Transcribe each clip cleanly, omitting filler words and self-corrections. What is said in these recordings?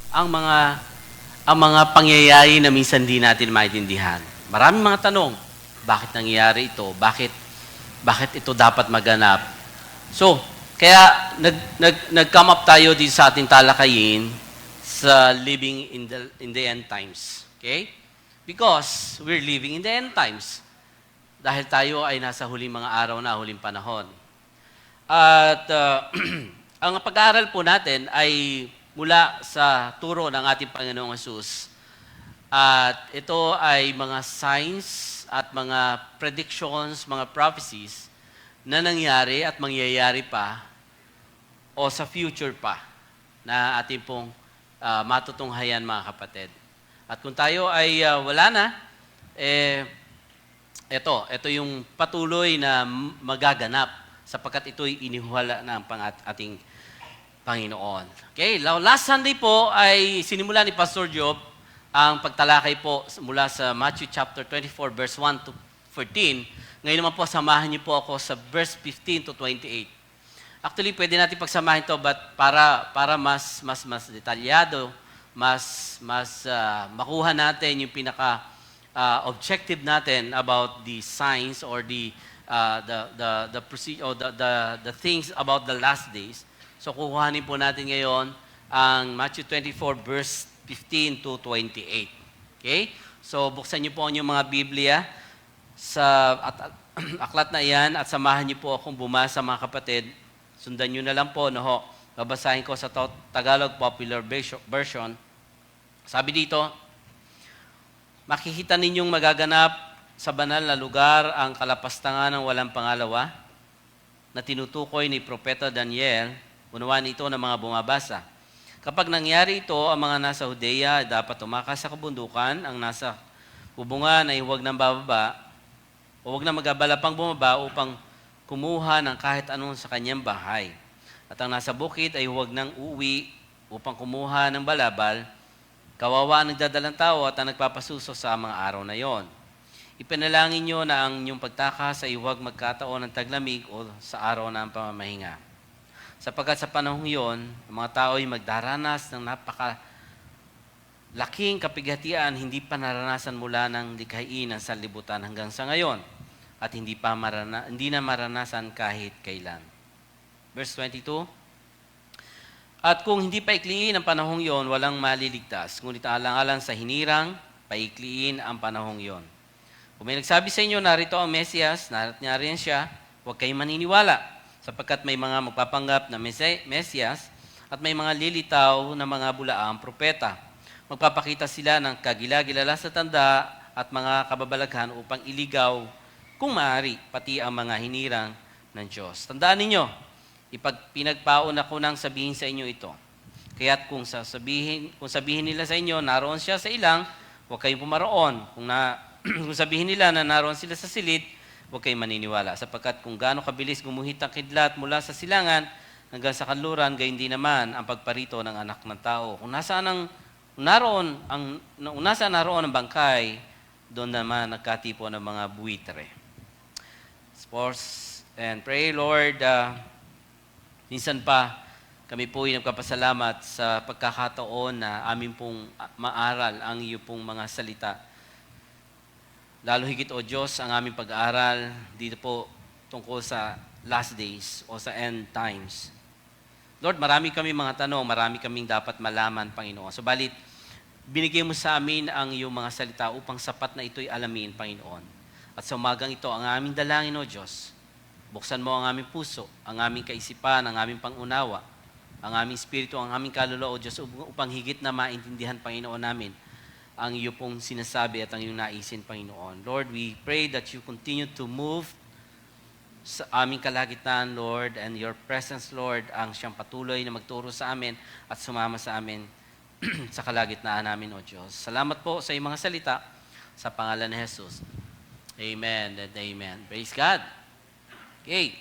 ang mga pangyayari na minsan di natin maintindihan. Maraming mga tanong, bakit nangyayari ito? Bakit ito dapat maganap? So, kaya nag-come up tayo dito sa ating talakayin sa living in the end times. Okay? Because we're living in the end times. Dahil tayo ay nasa huling mga araw na, huling panahon. At ang pag-aaral po natin ay mula sa turo ng ating Panginoong Hesus. At ito ay mga signs at mga predictions, mga prophecies na nangyari at mangyayari pa o sa future pa na ating pong matutunghayan, mga kapatid. At kung tayo ay wala na, ito yung patuloy na magaganap sapagkat ito'y inihuhala ng ating Panginoon. Okay, last Sunday po ay sinimula ni Pastor Job ang pagtalakay po mula sa Matthew chapter 24 verse 1 to 14. Ngayon naman po samahan niyo po ako sa verse 15 to 28. Actually, pwede natin pagsamahin to but para mas detalyado, mas makuha natin yung pinaka objective natin about the signs or the things about the last days. So kukuhanin po natin ngayon ang Matthew 24 verse 15 to 28. Okay? So buksan niyo po ang inyong mga Biblia sa aklat na iyan at samahan niyo po akong bumasa, mga kapatid. Sundan niyo na lang po, no? Babasahin ko sa Tagalog Popular Version. Sabi dito, makikita ninyong magaganap sa banal na lugar ang kalapastangan ng walang pangalawa na tinutukoy ni Propeta Daniel. Unawaan ito ng mga bumabasa. Kapag nangyari ito, ang mga nasa Judea ay dapat tumakas sa kabundukan, ang nasa hubungan ay huwag nang bababa, o huwag na mag-abala pang bumaba upang kumuha ng kahit anong sa kanyang bahay. At ang nasa bukid ay huwag nang uuwi upang kumuha ng balabal, kawawa ang nagdadalang tao at ang nagpapasuso sa mga araw na yon. Ipanalangin nyo na ang inyong pagtakas ay huwag magkataon ng taglamig o sa araw ng pamamahinga. Sapagkat sa panahong yon, ang mga tao ay magdaranas ng laking kapighatian hindi pa naranasan mula ng likhain ng sanlibutan hanggang sa ngayon at hindi na maranasan kahit kailan. Verse 22, at kung hindi paikliin ang panahong yon, walang maliligtas, ngunit alang-alang sa hinirang, paikliin ang panahong yon. Kung may nagsabi sa inyo, narito ang Mesiyas, nariyan siya, huwag kayong maniniwala, sapagkat may mga magpapanggap na Mesiyas at may mga lilitaw na mga bulaang propeta. Magpapakita sila ng kagila-gilala sa tanda at mga kababalaghan upang iligaw, kung maaari, pati ang mga hinirang ng Diyos. Tandaan ninyo, pinagpaon ako nang sabihin sa inyo ito. Kaya't kung sabihin nila sa inyo, naroon siya sa ilang, huwag kayong pumaroon. Kung sabihin nila na naroon sila sa silid, huwag kayong maniniwala. Sapagkat kung gaano kabilis gumuhit ang kidlat mula sa silangan hanggang sa kanluran, gayon din naman ang pagparito ng anak ng tao. Kung naroon ang bangkay, doon naman nagkatipo ng mga buwitre. Sports and pray, Lord, minsan pa kami po ay nagpapasalamat sa pagkakataon na amin pong maaral ang iyo pong mga salita. Lalo higit, O Diyos, ang aming pag-aaral dito po tungkol sa last days o sa end times. Lord, marami kami mga tanong, marami kaming dapat malaman, Panginoon. Subalit, binigay mo sa amin ang iyong mga salita upang sapat na ito'y alamin, Panginoon. At sa umagang ito, ang aming dalangin, O Diyos, buksan mo ang aming puso, ang aming kaisipan, ang aming pangunawa, ang aming espiritu, ang aming kaluluwa, O Diyos, upang higit na maintindihan, Panginoon namin, ang iyo pong sinasabi at ang iyong naisin, Panginoon. Lord, we pray that you continue to move sa aming kalagitnaan, Lord, and your presence, Lord, ang siyang patuloy na magturo sa amin at sumama sa amin sa kalagitnaan namin, O Diyos. Salamat po sa iyong mga salita sa pangalan ni Jesus. Amen and amen. Praise God. Okay.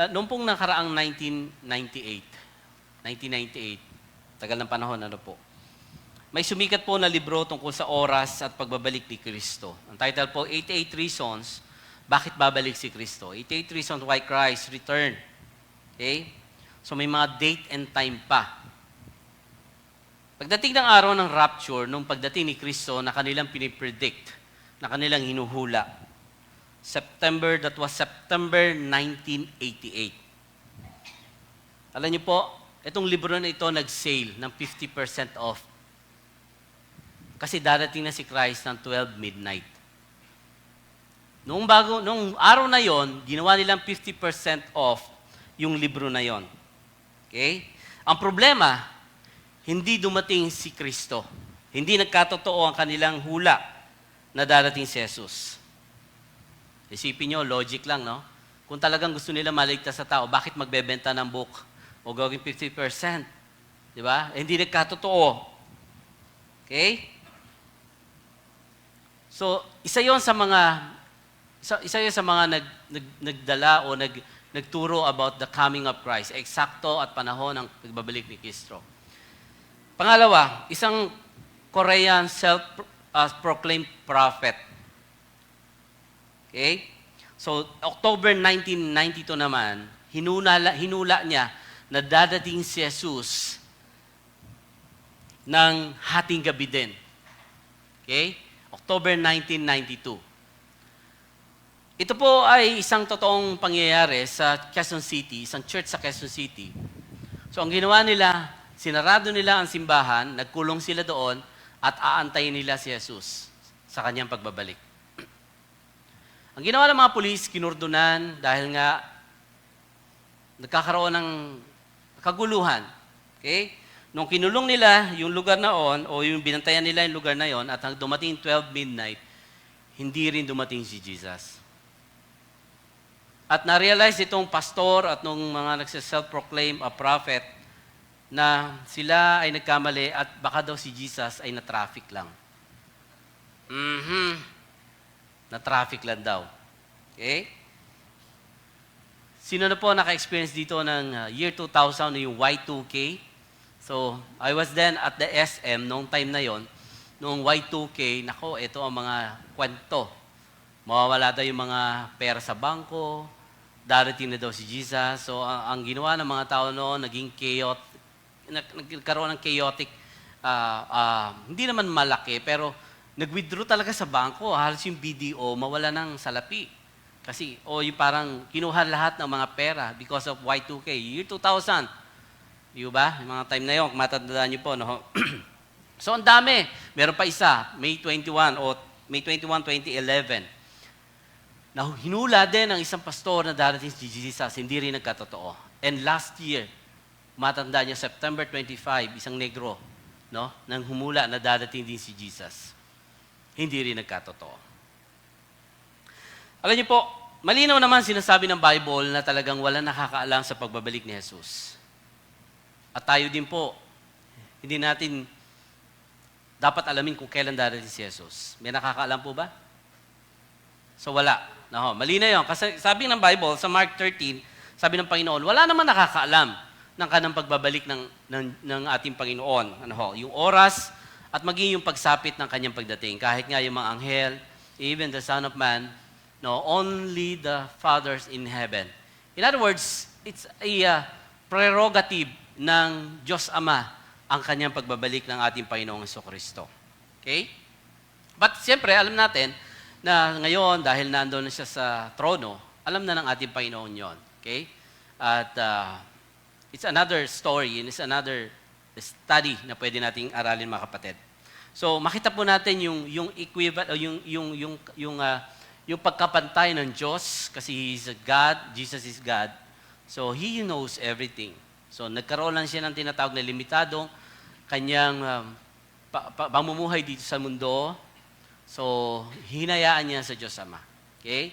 Noong pong nakaraang 1998, tagal ng panahon, ano po, may sumikat po na libro tungkol sa oras at pagbabalik ni Kristo. Ang title po, 88 Reasons, Bakit Babalik si Kristo? 88 Reasons Why Christ Returned. Okay? So may mga date and time pa. Pagdating ng araw ng rapture, nung pagdating ni Kristo na kanilang pinipredict, na kanilang hinuhula, that was September 1988. Alam niyo po, itong libro na ito nag-sale ng 50% off. Kasi darating na si Christ ng 12 midnight. Nung araw na yon, ginawa nilang 50% off yung libro na yon. Okay? Ang problema, hindi dumating si Kristo. Hindi nagkatotoo ang kanilang hula na darating si Jesus. Isipin nyo, logic lang, no? Kung talagang gusto nila maligtas sa tao, bakit magbebenta ng book o gawing 50%? Di ba? Hindi nagkatotoo. Okay? So, isa yon sa mga nagdala o nagturo about the coming of Christ. Eksakto at panahon ng pagbabalik ni Kristo. Pangalawa, isang Korean self-proclaimed prophet. Okay? So, October 1992 naman, hinula niya na dadating si Jesus ng hating gabi din. Okay? October 1992. Ito po ay isang totoong pangyayari sa Quezon City, isang church sa Quezon City. So, ang ginawa nila, sinarado nila ang simbahan, nagkulong sila doon, at aantayin nila si Jesus sa kanyang pagbabalik. Ang ginawa ng mga pulis, kinurdunan dahil nga nagkakaroon ng kaguluhan. Okay? Nung kinulong nila yung lugar na on, o yung binantayan nila yung lugar na yon, at dumating 12 midnight, hindi rin dumating si Jesus. At na-realize itong pastor at nung mga nagsiself-proclaim a prophet na sila ay nagkamali at baka daw si Jesus ay na-traffic lang. Na-traffic lang daw. Okay? Sino na po naka-experience dito ng year 2000, yung Y2K? So, I was then at the SM noong time na yon, noong Y2K, nako, ito ang mga kwento. Mawawala daw yung mga pera sa bangko, darating na daw si Jesus. So, ang ginawa ng mga tao noon, nagkaroon ng chaotic, hindi naman malaki, pero nag-withdraw talaga sa bangko. Halos yung BDO, mawala ng salapi. Kasi, yung parang kinuha lahat ng mga pera because of Y2K. Year 2000. Di ba? Yung mga time na yun, matandaan niyo po, no? So, ang dami. Meron pa isa, May 21, 2011. Na hinula din ng isang pastor na darating si Jesus, hindi rin nagkatotoo. And last year, matanda niya, September 25, isang negro, no, nang humula na dadating din si Jesus. Hindi rin nagkatotoo. Alam niyo po, malinaw naman sinasabi ng Bible na talagang wala nakakaalam sa pagbabalik ni Jesus. At tayo din po, hindi natin dapat alamin kung kailan darating si Jesus. May nakakaalam po ba? So wala. No, malinaw yun. Kasi sabi ng Bible, sa Mark 13, sabi ng Panginoon, wala naman nakakaalam ng kanang pagbabalik ng ating Panginoon. Yung oras at maging yung pagsapit ng kanyang pagdating. Kahit nga yung mga anghel, even the Son of Man, no, only the Fathers in heaven. In other words, it's a prerogative ng Diyos Ama ang kanyang pagbabalik ng ating Panginoong Jesucristo. Okay? But siyempre, alam natin na ngayon, dahil nandoon na siya sa trono, alam na ng ating Panginoon yon. Okay? At it's another story and it's another study na pwede nating aralin, mga kapatid. So, makita po natin yung equivalent, yung pagkapantay ng Diyos, kasi He is God, Jesus is God. So, He knows everything. So, nagkaroon lang siya ng tinatawag na limitadong kanyang pamumuhay dito sa mundo. So, hinayaan niya sa Diyos Ama. Okay?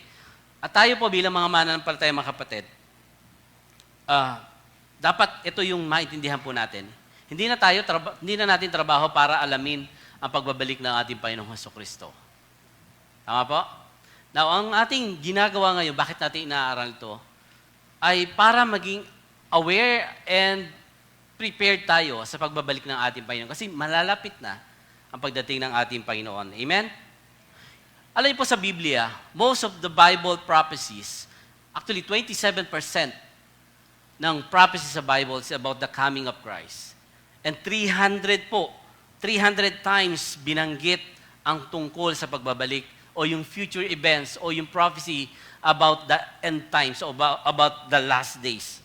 At tayo po bilang mga mananampalataya, mga kapatid, dapat ito yung maintindihan po natin. Hindi na natin trabaho para alamin ang pagbabalik ng ating Panginoong Jesucristo. Tama po? Now, ang ating ginagawa ngayon, bakit natin inaaral ito, ay para maging aware and prepared tayo sa pagbabalik ng ating Panginoon. Kasi malalapit na ang pagdating ng ating Panginoon. Amen? Alam niyo po sa Biblia, most of the Bible prophecies, actually 27% ng prophecy sa Bible is about the coming of Christ. And 300 times binanggit ang tungkol sa pagbabalik o yung future events o yung prophecy about the end times o about the last days.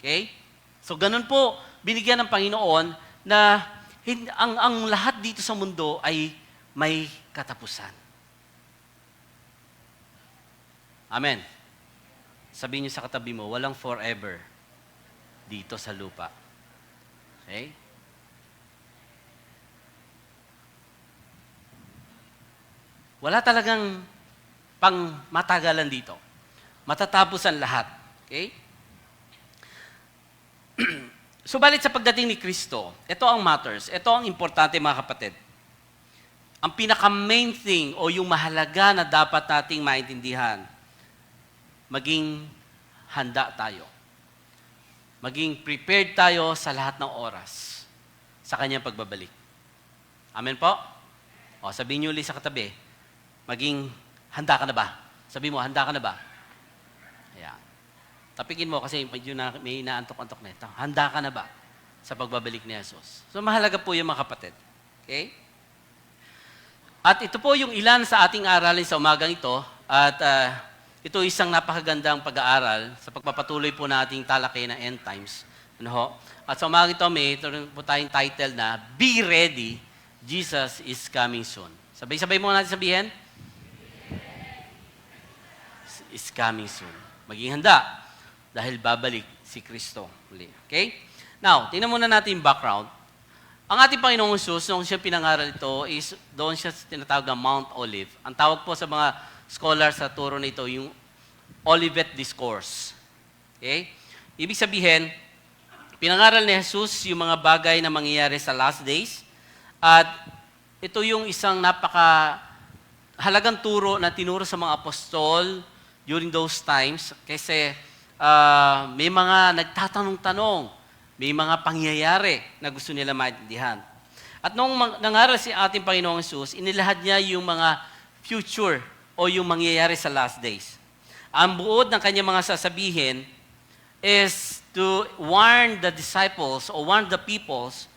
Okay? So ganun po, binigyan ng Panginoon na ang lahat dito sa mundo ay may katapusan. Amen. Sabihin niyo sa katabi mo, walang forever dito sa lupa. Okay? Wala talagang pang matagalan dito. Matatapos ang lahat. Okay? Subalit sa pagdating ni Kristo, ito ang matters. Ito ang importante mga kapatid. Ang pinaka-main thing o yung mahalaga na dapat nating maintindihan, maging handa tayo. Maging prepared tayo sa lahat ng oras sa kanyang pagbabalik. Amen po? O, sabihin niyo ulit sa katabi, maging handa ka na ba? Sabi mo, handa ka na ba? Ayan. Tapikin mo kasi medyo may inaantok-antok na ito. Handa ka na ba sa pagbabalik ni Jesus? So mahalaga po yung mga kapatid. Okay? At ito po yung ilan sa ating aralin sa umagang ito. At ito isang napakagandang pag-aaral sa pagpapatuloy po nating talakay na end times. Ano ho? At sa umagang ito, may ito po tayong title na Be Ready, Jesus is Coming Soon. Sabay-sabay mo natin sabihin. Is coming soon. Maging handa dahil babalik si Kristo. Okay? Now, tingnan muna natin yung background. Ang ating Panginoong Jesus, nung siya pinangaral ito, is doon siya tinatawag na Mount Olive. Ang tawag po sa mga scholars sa turo na ito, yung Olivet Discourse. Okay? Ibig sabihin, pinangaral ni Jesus yung mga bagay na mangyayari sa last days. At ito yung isang napaka-halagang turo na tinuro sa mga apostol during those times. Kasi may mga nagtatanong-tanong, may mga pangyayari na gusto nila maintindihan. At nung nangaral si ating Panginoong Jesus, inilahad niya yung mga future o yung mangyayari sa last days. Ang buod ng kanyang mga sasabihin is to warn the disciples or warn the peoples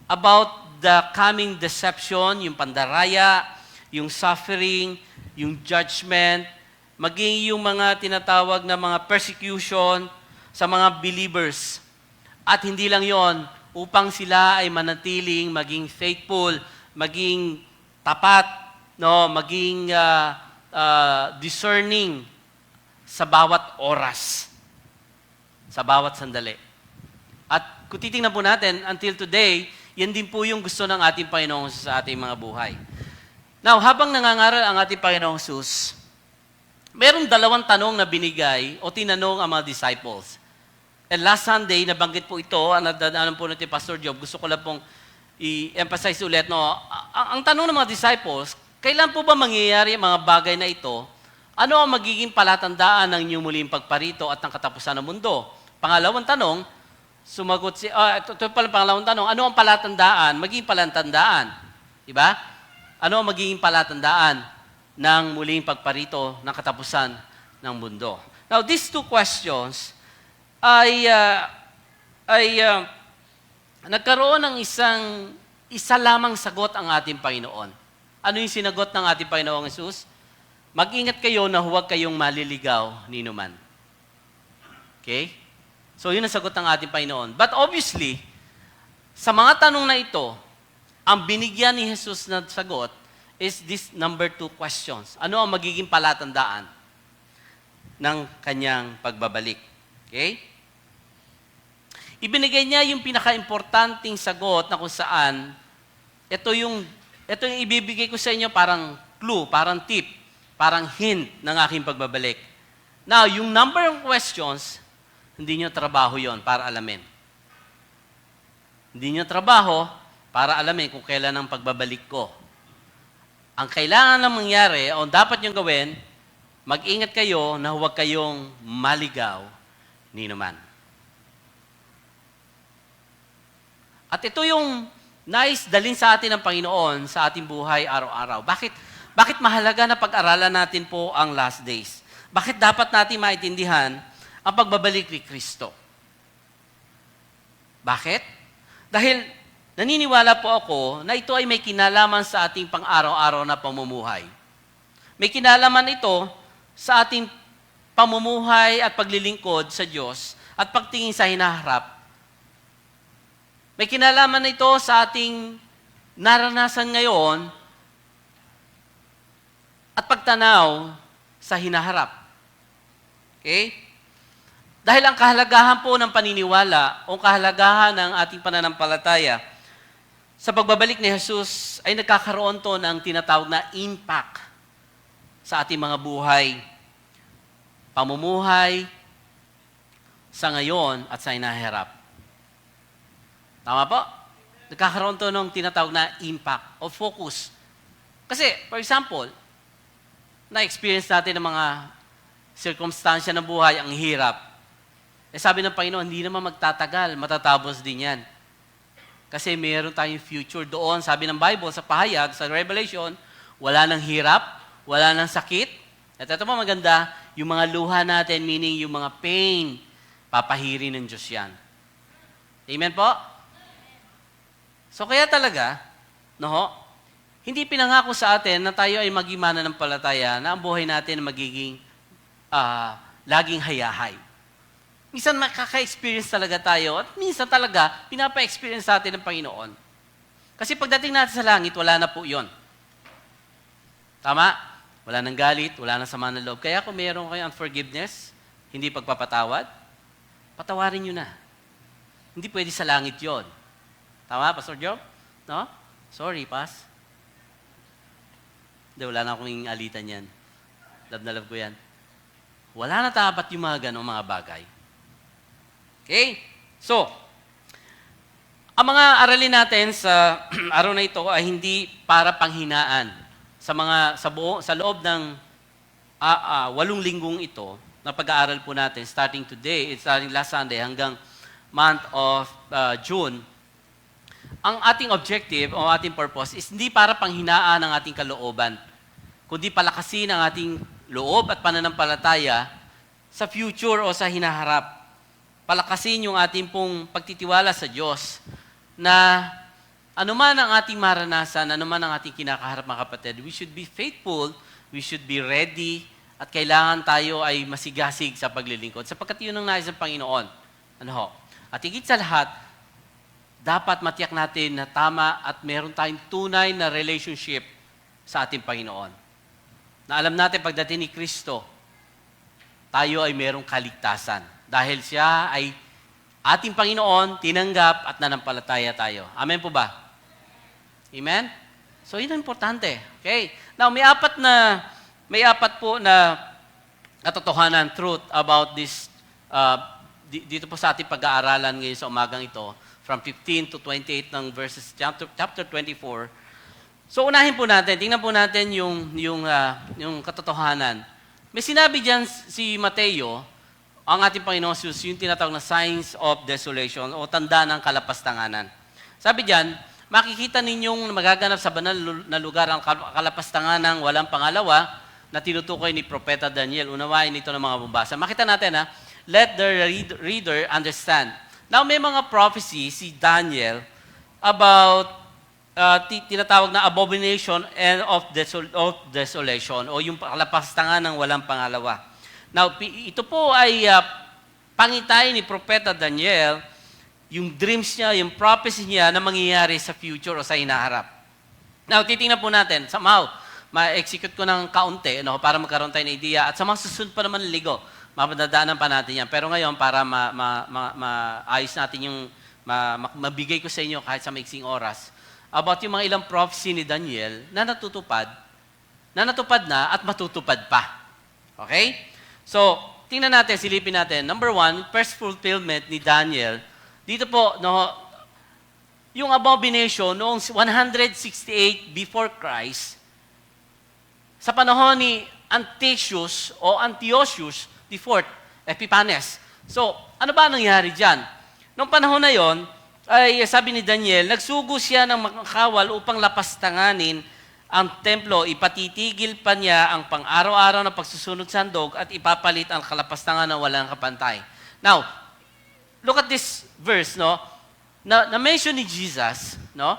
about the coming deception, yung pandaraya, yung suffering, yung judgment, maging yung mga tinatawag na mga persecution sa mga believers. At hindi lang yon, upang sila ay manatiling, maging faithful, maging tapat, maging discerning sa bawat oras, sa bawat sandali. At kung titingnan po natin, until today, yan din po yung gusto ng ating Panginoong sa ating mga buhay. Now, habang nangangaral ang ating Panginoong Jesus, merong dalawang tanong na binigay o tinanong ang mga disciples. And last Sunday, nabanggit po ito, nadadaanan po natin Pastor Job, gusto ko lang pong i-emphasize ulit. Ang tanong ng mga disciples, kailan po ba mangyayari ang mga bagay na ito? Ano ang magiging palatandaan ng inyong muling pagparito at ng katapusan ng mundo? Pangalawang tanong, ito pala pangalawang tanong, ano ang palatandaan? Magiging palatandaan. Diba? Ano ang magiging palatandaan ng muling pagparito ng katapusan ng mundo? Now, these two questions ay nagkaroon ng isa lamang sagot ang ating Panginoon. Ano yung sinagot ng ating Panginoong Jesus? Mag-ingat kayo na huwag kayong maliligaw ninuman. Okay? So, yun ang sagot ng ating Panginoon. But obviously, sa mga tanong na ito, ang binigyan ni Jesus na sagot is this number 2 questions. Ano ang magiging palatandaan ng kanyang pagbabalik? Okay? Ibinigay niya yung pinaka-importanting sagot na kung saan ito yung ibibigay ko sa inyo parang clue, parang tip, parang hint ng aking pagbabalik. Now, yung number of questions, hindi nyo trabaho yon para alamin. Hindi nyo trabaho para alamin kung kailan ang pagbabalik ko. Ang kailangan na mangyari, o dapat nyo gawin, mag-ingat kayo na huwag kayong maligaw ninuman. At ito yung nais dalhin sa atin ng Panginoon sa ating buhay araw-araw. Bakit mahalaga na pag-aralan natin po ang last days? Bakit dapat natin maintindihan ang pagbabalik ni Kristo. Bakit? Dahil naniniwala po ako na ito ay may kinalaman sa ating pang-araw-araw na pamumuhay. May kinalaman ito sa ating pamumuhay at paglilingkod sa Diyos at pagtingin sa hinaharap. May kinalaman na ito sa ating naranasan ngayon at pagtanaw sa hinaharap. Okay? Dahil ang kahalagahan po ng paniniwala o kahalagahan ng ating pananampalataya sa pagbabalik ni Jesus ay nagkakaroon to ng tinatawag na impact sa ating mga buhay, pamumuhay, sa ngayon at sa hinaharap. Tama po? Nagkakaroon to ng tinatawag na impact o focus. Kasi, for example, na-experience natin ng mga circumstansya ng buhay, ang hirap. Sabi ng Panginoon, hindi naman magtatagal, matatapos din yan. Kasi mayroon tayong future doon. Sabi ng Bible, sa pahayag, sa Revelation, wala nang hirap, wala nang sakit. At ito pa maganda, yung mga luha natin, meaning yung mga pain, papahiri ng Diyos yan. Amen po? So kaya talaga, hindi pinangako sa atin na tayo ay maging mananampalataya na ang buhay natin magiging laging hayahay. Minsan makaka-experience talaga tayo at minsan talaga pinapa-experience sa atin ng Panginoon. Kasi pagdating natin sa langit, wala na po yon. Tama? Wala nang galit, wala nang sama ng loob. Kaya kung meron kayo unforgiveness, hindi pagpapatawad, patawarin nyo na. Hindi pwede sa langit yon. Tama, Pastor Job? No? Sorry, Pas. Hindi, wala na akong alitan yan. Love na love ko yan. Wala na dapat yung mga ganong mga bagay. Okay? So, ang mga aralin natin sa araw na ito ay hindi para panghinaan. Sa loob ng 8 linggong ito, na pag-aaral po natin, starting today, it's starting last Sunday hanggang month of June, ang ating objective o ating purpose is hindi para panghinaan ang ating kalooban, kundi palakasin ang ating loob at pananampalataya sa future o sa hinaharap. Palakasin yung ating pong pagtitiwala sa Diyos na anuman ang ating maranasan, anuman ang ating kinakaharap mga kapatid, we should be faithful, we should be ready, at kailangan tayo ay masigasig sa paglilingkod sapagkat yun ang nais ng Panginoon. At higit sa lahat, dapat matiyak natin na tama at meron tayong tunay na relationship sa ating Panginoon. Na alam natin pagdating ni Kristo, tayo ay merong kaligtasan. Dahil siya ay ating Panginoon, tinanggap at nanampalataya tayo. Amen po ba? Amen? So, yun ang importante. Okay? Now, may apat po na katotohanan, truth about this, dito po sa ating pag-aaralan ngayon sa umagang ito, from 15 to 28 ng verses, chapter 24. So, unahin po natin, tingnan po natin yung katotohanan. May sinabi dyan si Mateo, ang ating Panginoon Jesus, yung tinatawag na signs of desolation o tanda ng kalapastanganan. Sabi diyan, makikita ninyong magaganap sa banal na lugar ang kalapastanganan walang pangalawa na tinutukoy ni Propeta Daniel. Unawain ito ng mga bumabasa. Makita natin let the reader understand. Now may mga prophecy si Daniel about tinatawag na abomination and of desolation o yung kalapastanganan ng walang pangalawa. Now, ito po ay pangitay ni Propeta Daniel, yung dreams niya, yung prophecy niya na mangyayari sa future o sa hinaharap. Now, titingnan po natin, somehow, ma-execute ko ng kaunti para magkaroon tayo ng idea. At sa mga susunod pa naman ligo, mapadadaanan pa natin yan. Pero ngayon, para maayos natin yung, mabigay ko sa inyo kahit sa maiksing oras, about yung mga ilang prophecy ni Daniel na natutupad na at matutupad pa. Okay? So, tingnan natin, silipin natin. Number 1, first fulfillment ni Daniel. Dito po, yung abomination noong 168 before Christ, sa panahon ni Antiochus IV, Epiphanes. So, ano ba nangyari dyan? Noong panahon na yon, ay sabi ni Daniel, nagsugo siya ng makakawal upang lapastanganin ang templo, ipatitigil pa niya ang pang-araw-araw na pagsusunod sa handog at ipapalit ang kalapastangan na walang kapantay. Now, look at this verse, no? Na-mention ni Jesus, no?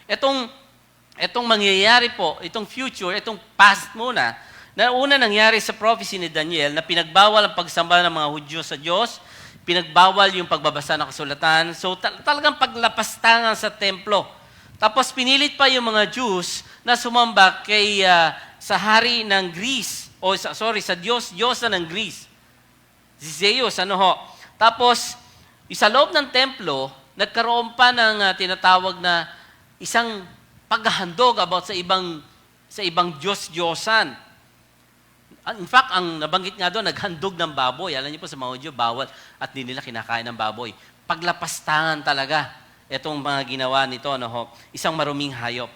Itong mangyayari po, itong future, itong past muna, na una nangyari sa prophecy ni Daniel na pinagbawal ang pagsamba ng mga Hudyo sa Diyos, pinagbawal yung pagbabasa ng kasulatan. So talagang paglapastangan sa templo. Tapos pinilit pa yung mga Jews na sumamba kay sa hari ng Greece, sa Diyos na ng Greece. Si Zeus, Tapos, sa loob ng templo, nagkaroon pa ng tinatawag na isang paghahandog about sa ibang Diyos-Diyosan. In fact, ang nabanggit nga doon, naghandog ng baboy. Alam niyo po sa mga Hudyo, bawal at di nila kinakain ng baboy. Paglapastangan talaga itong mga ginawa nito, isang maruming hayop.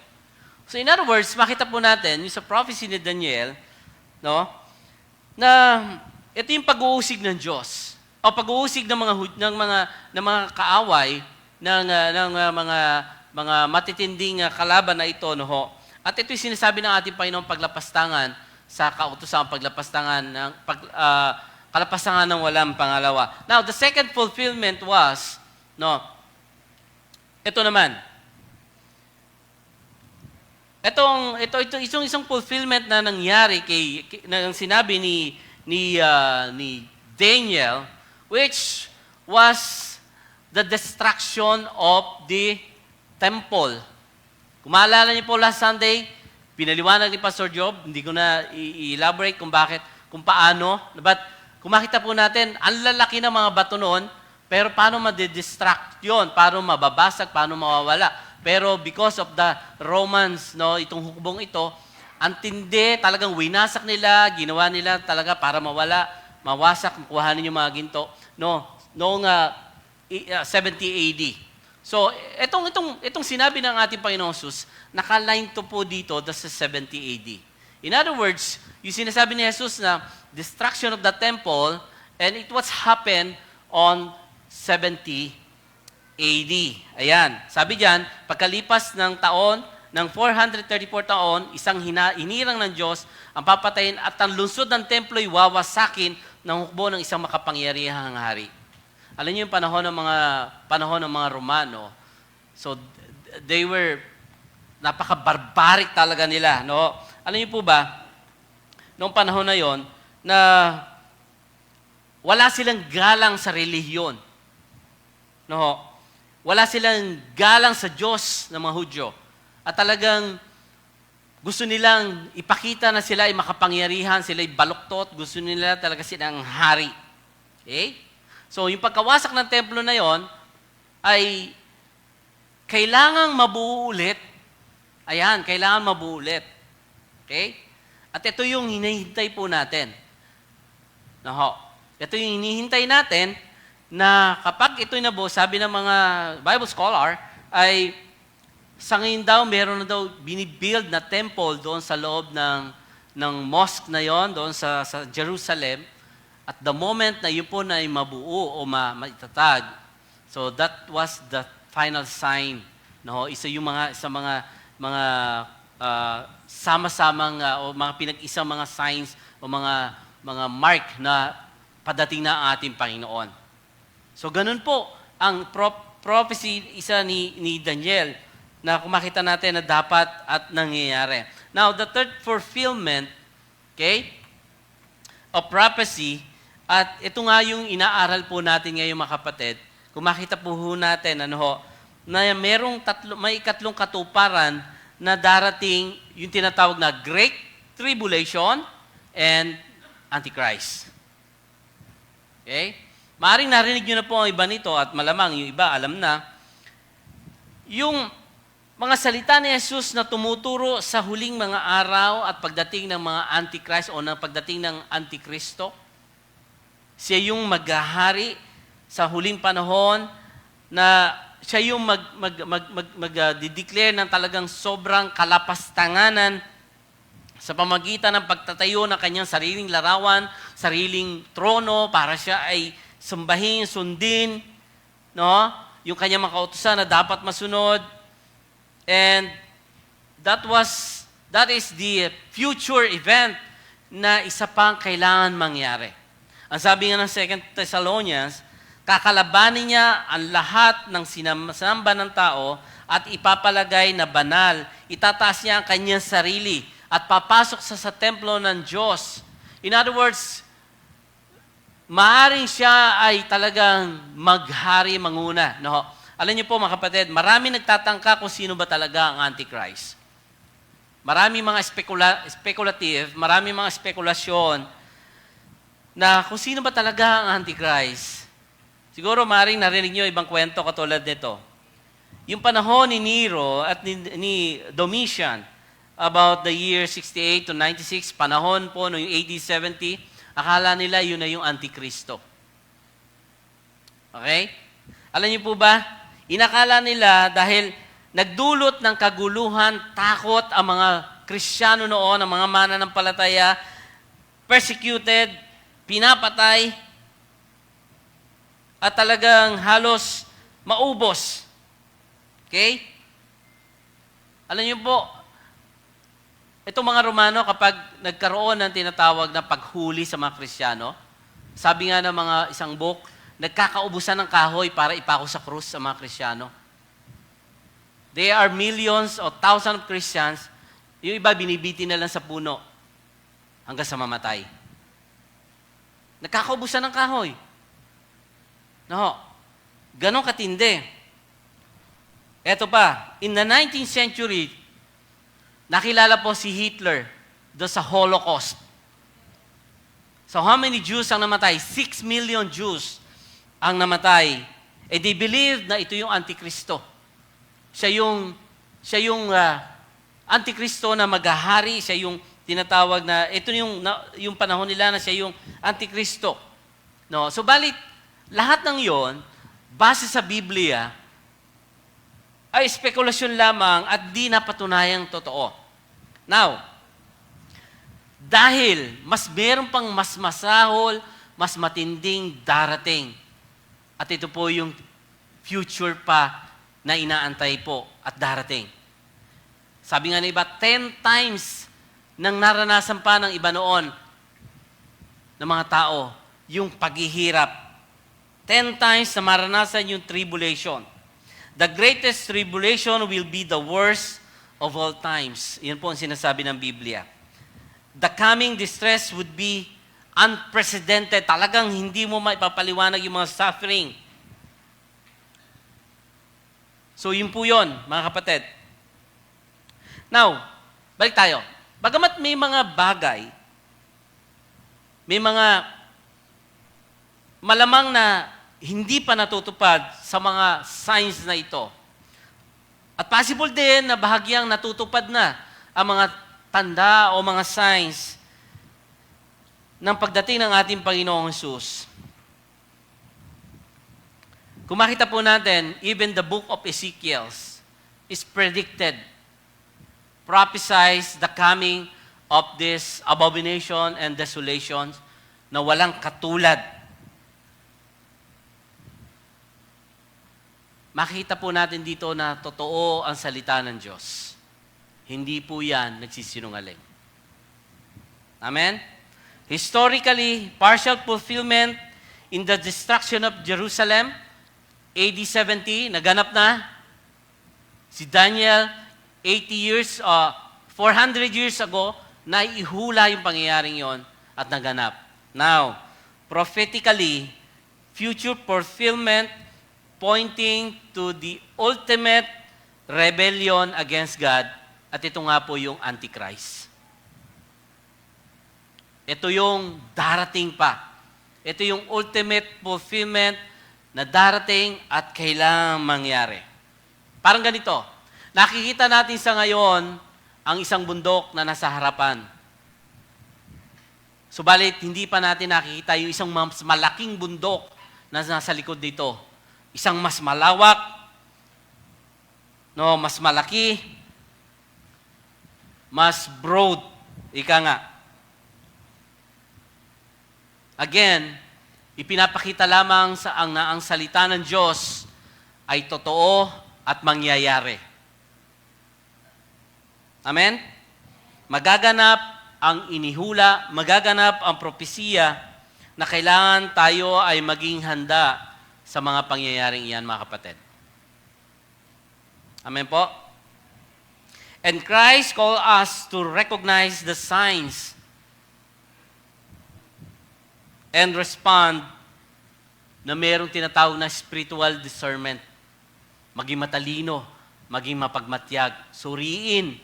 So in other words, makita po natin, yung sa prophecy ni Daniel, na ito yung pag-uusig ng Diyos. O pag-uusig ng mga kaaway, ng mga matitinding kalaban na ito, At ito yung sinasabi ng ating Panginoong paglapastangan sa kautusan paglapastangan ng kalapastangan ng walang pangalawa. Now, the second fulfillment was, ito naman. Ito isang fulfillment na nangyari na sinabi ni Daniel, which was the destruction of the temple. Kung maalala niyo po last Sunday, pinaliwanag ni Pastor Job, hindi ko na i-elaborate kung paano, but kung makita po natin, ang lalaki ng mga bato noon, pero paano ma-distract yun? Paano mababasag? Paano mawawala? Pero because of the Romans, itong hukbong ito, ang tindi, talagang winasak nila, ginawa nila talaga para mawasak, kuhanin yung mga ginto, noong 70 AD. So, itong sinabi ng ating Panginoong Jesus, nakaline to po dito sa 70 AD. In other words, yung sinasabi ni Jesus na destruction of the temple, and it was happened on 70 AD. Ayan. Sabi diyan, pagkalipas ng taon, ng 434 taon, isang hinirang ng Diyos ang papatayin at ang lungsod ng templo ay wawasakin ng hukbo ng isang makapangyarihang hari. Alam niyo yung panahon ng mga Romano. So, they were napaka-barbaric talaga nila. Alam niyo po ba, noong panahon na yon, na wala silang galang sa relihiyon. Wala silang galang sa Diyos ng mga Hudyo. At talagang gusto nilang ipakita na sila ay makapangyarihan, sila ay baluktot, gusto nila talaga silang hari. Okay? So, yung pagkawasak ng templo na yon ay kailangang mabuo ulit. Ayan, kailangan mabuo ulit. Okay? At ito yung hinihintay po natin. Ito yung hinihintay natin na kapag ito'y nabuo, sabi ng mga Bible scholar, ay sa ngayon daw, meron na daw binibuild na temple doon sa loob ng mosque na yon, doon sa Jerusalem. At the moment na yun po na ay mabuo o maitatag, so that was the final sign. Isa yung mga sama-samang o mga pinag-isang mga signs o mga mark na padating na ang ating Panginoon. So ganun po ang prophecy isa ni Daniel na kung makita natin na dapat at nangyayari. Now, the third fulfillment, of prophecy, at ito nga yung inaaral po natin ngayon mga kapatid, kung makita po natin, na may ikatlong katuparan na darating yung tinatawag na Great Tribulation and Antichrist. Okay? Maaring narinig nyo na po ang iba nito at malamang yung iba alam na, yung mga salita ni Jesus na tumuturo sa huling mga araw at pagdating ng mga Antichrist o na pagdating ng Antikristo, siya yung maghahari sa huling panahon na siya yung mag-declare ng talagang sobrang kalapastanganan sa pamagitan ng pagtatayo ng kanyang sariling larawan, sariling trono para siya ay sambahin, sundin, yung kanyang mga kautusan na dapat masunod. And that was That is the future event na isa pang kailangan mangyari. Ang sabi nga ng 2 Thessalonians, kakalabanin niya ang lahat ng sinamba ng tao at ipapalagay na banal. Itataas niya ang kanyang sarili at papasok sa templo ng Diyos. In other words, maaring siya ay talagang maghari, manguna. No? Alam niyo po mga kapatid, marami nagtatangka kung sino ba talaga ang Antichrist. Marami mga speculative, marami mga spekulasyon na kung sino ba talaga ang Antichrist. Siguro maaaring narinig niyo ibang kwento katulad nito. Yung panahon ni Nero at ni Domitian, about the year 68 to 96, panahon po no yung AD 70, akala nila yun na yung Antikristo. Okay? Alam niyo po ba? Inakala nila dahil nagdulot ng kaguluhan, takot ang mga Kristiyano noon, ang mga mananampalataya, persecuted, pinapatay, at talagang halos maubos. Okay? Alam niyo po, itong mga Romano, kapag nagkaroon ng tinatawag na paghuli sa mga Kristiyano, sabi nga ng mga isang book, nagkakaubusan ng kahoy para ipako sa krus sa mga Kristiyano. There are millions or thousands of Christians, yung iba binibiti na lang sa puno hanggang sa mamatay. Nagkakaubusan ng kahoy. No, ganon katindi. Eto pa, in the 19th century, nakilala po si Hitler doon sa Holocaust. So how many Jews ang namatay? 6 million Jews ang namatay. Eh they believe na ito yung Antikristo. Siya yung Antikristo na maghahari, siya yung tinatawag na, ito yung panahon nila na siya yung Antikristo. No? So balit, lahat ng yon base sa Biblia, ay spekulasyon lamang at di napatunayang totoo. Now, dahil meron pang mas masahol, mas matinding darating, at ito po yung future pa na inaantay po at darating. Sabi nga ng iba, 10 times nang naranasan pa ng iba noon ng mga tao, yung paghihirap. 10 times na maranasan yung tribulation. The greatest tribulation will be the worst of all times. Yan po ang sinasabi ng Biblia. The coming distress would be unprecedented. Talagang hindi mo maipapaliwanag yung mga suffering. So yun po yun, mga kapatid. Now, balik tayo. Bagamat may mga bagay, may mga malamang na hindi pa natutupad sa mga signs na ito. At possible din na bahagyang natutupad na ang mga tanda o mga signs ng pagdating ng ating Panginoong Hesus. Kung makita po natin, even the book of Ezekiel is predicted, prophesies the coming of this abomination and desolation na walang katulad. Makita po natin dito na totoo ang salita ng Diyos. Hindi po yan nagsisinungaling. Amen? Historically, partial fulfillment in the destruction of Jerusalem, AD 70, naganap na. Si Daniel, 400 years ago, naihula yung pangyayaring yon at naganap. Now, prophetically, future fulfillment pointing to the ultimate rebellion against God, at ito nga po yung Antichrist. Ito yung darating pa. Ito yung ultimate fulfillment na darating at kailangang mangyari. Parang ganito, nakikita natin sa ngayon ang isang bundok na nasa harapan. Subalit, hindi pa natin nakikita yung isang mas malaking bundok na nasa likod dito. Isang mas malawak, no, mas malaki, mas broad, ika nga. Again, ipinapakita lamang na ang salita ng Diyos ay totoo at mangyayari. Amen? magaganap ang inihula, magaganap ang propesiya na kailangan tayo ay maging handa sa mga pangyayaring iyan, mga kapatid. Amen po? And Christ called us to recognize the signs and respond na mayroong tinatawag na spiritual discernment. Maging matalino, maging mapagmatyag, suriin,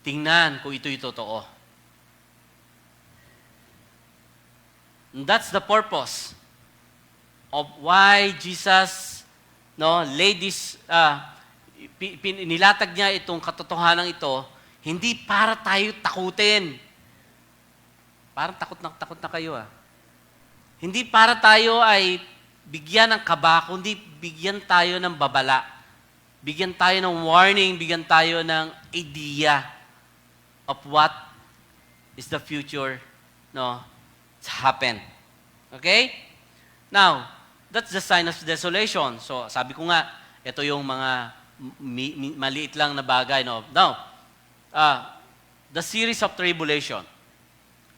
tingnan kung ito'y totoo. And that's the purpose of why Jesus laid this, nilatag niya itong katotohanan ito, hindi para tayo takutin. Parang takot na kayo Hindi para tayo ay bigyan ng kaba, kundi bigyan tayo ng babala. Bigyan tayo ng warning, bigyan tayo ng idea of what is the future to happen. Okay? Now, that's the sign of desolation. So, sabi ko nga, ito yung mga maliit lang na bagay. Now, the series of tribulation.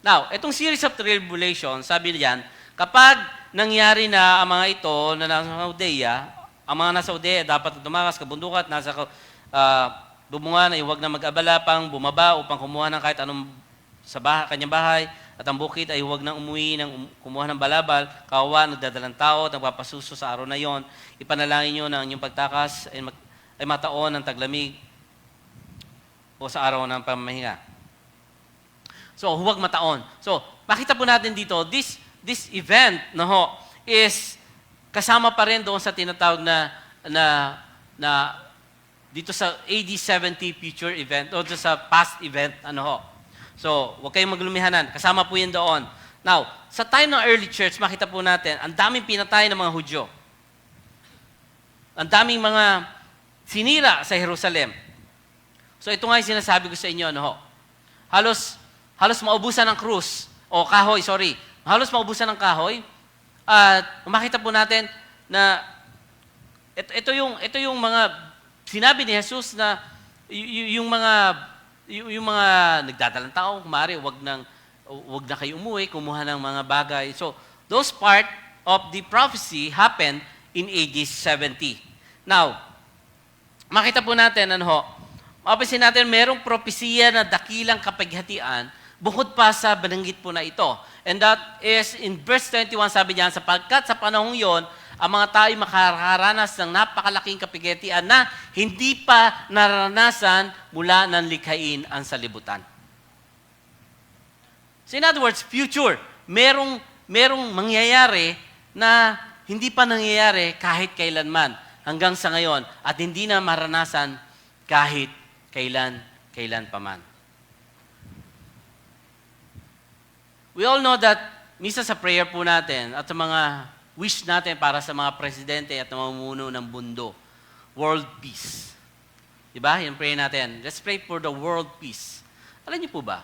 Now, itong series of tribulation, sabi niyan, kapag nangyari na ang mga ito na nasa Judea, ang mga nasa Judea dapat tumakas, kabundukat, nasa bumungan ay huwag na mag-abala pang bumaba upang kumuha ng kahit anong sa kanyang bahay, at ang bukid ay huwag nang umuwi ng kumuha ng balabal, kawawa, nagdadalang tao, nagpapasuso sa araw na yon. Ipanalangin nyo na ang inyong pagtakas ay mataon ng taglamig o sa araw ng pamahinga. So, huwag mataon. So, makita po natin dito, this event is kasama pa rin doon sa tinatawag na dito sa AD 70 future event o sa past event. So, huwag kayong maglumihanan. Kasama po yan doon. Now, sa time ng early church, makita po natin, ang daming pinatay ng mga Hudyo. Ang daming mga sinira sa Jerusalem. So, ito nga yung sinasabi ko sa inyo. Halos maubusan ng krus. O kahoy, sorry. Halos maubusan ng kahoy. At makita po natin na ito yung mga sinabi ni Jesus na yung mga nagdadalang tao, kumari, wag na kayo umuwi, kumuha ng mga bagay. So, those part of the prophecy happened in AD 70. Now, makita po natin, mapapansin natin, merong propesiya na dakilang kapighatian bukod pa sa bananggit po na ito. And that is in verse 21, sabi niya, sapagkat sa panahong yon, ang mga tao ay makakaranas ng napakalaking kapighatian na hindi pa naranasan mula ng likhain ang salibutan. So in other words, future, merong mangyayari na hindi pa nangyayari kahit kailanman hanggang sa ngayon at hindi na maranasan kahit kailan pa man. We all know that minsan sa prayer po natin at sa mga wish natin para sa mga presidente at namumuno ng mundo, world peace. Diba? Yung prayer natin. Let's pray for the world peace. Alam niyo po ba?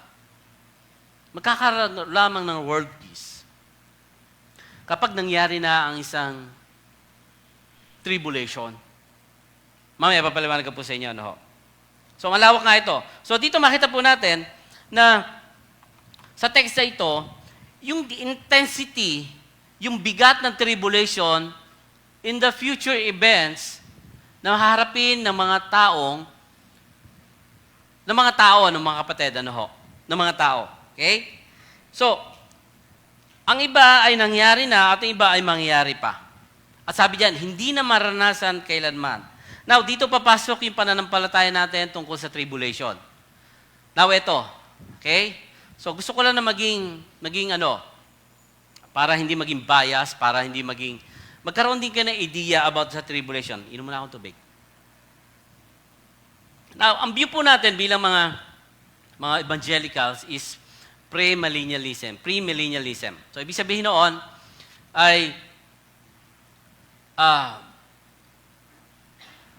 Magkakaroon lamang ng world peace kapag nangyari na ang isang tribulation. Mamaya, papaliwanag ko po sa inyo. So, malawak nga ito. So, dito makita po natin na sa text na ito, yung intensity, yung bigat ng tribulation in the future events na haharapin ng mga kapatid, ng mga tao. Okay? So, ang iba ay nangyari na at ang iba ay mangyayari pa. At sabi diyan, hindi na maranasan kailanman. Now, dito papasok yung pananampalataya natin tungkol sa tribulation. Now, ito. Okay? So, gusto ko lang na maging para hindi maging bias, para hindi magkaroon din kayo ng idea about sa tribulation. Inom muna akong tubig. Now, ang view po natin bilang mga evangelicals is premillennialism. So, ibig sabihin noon ay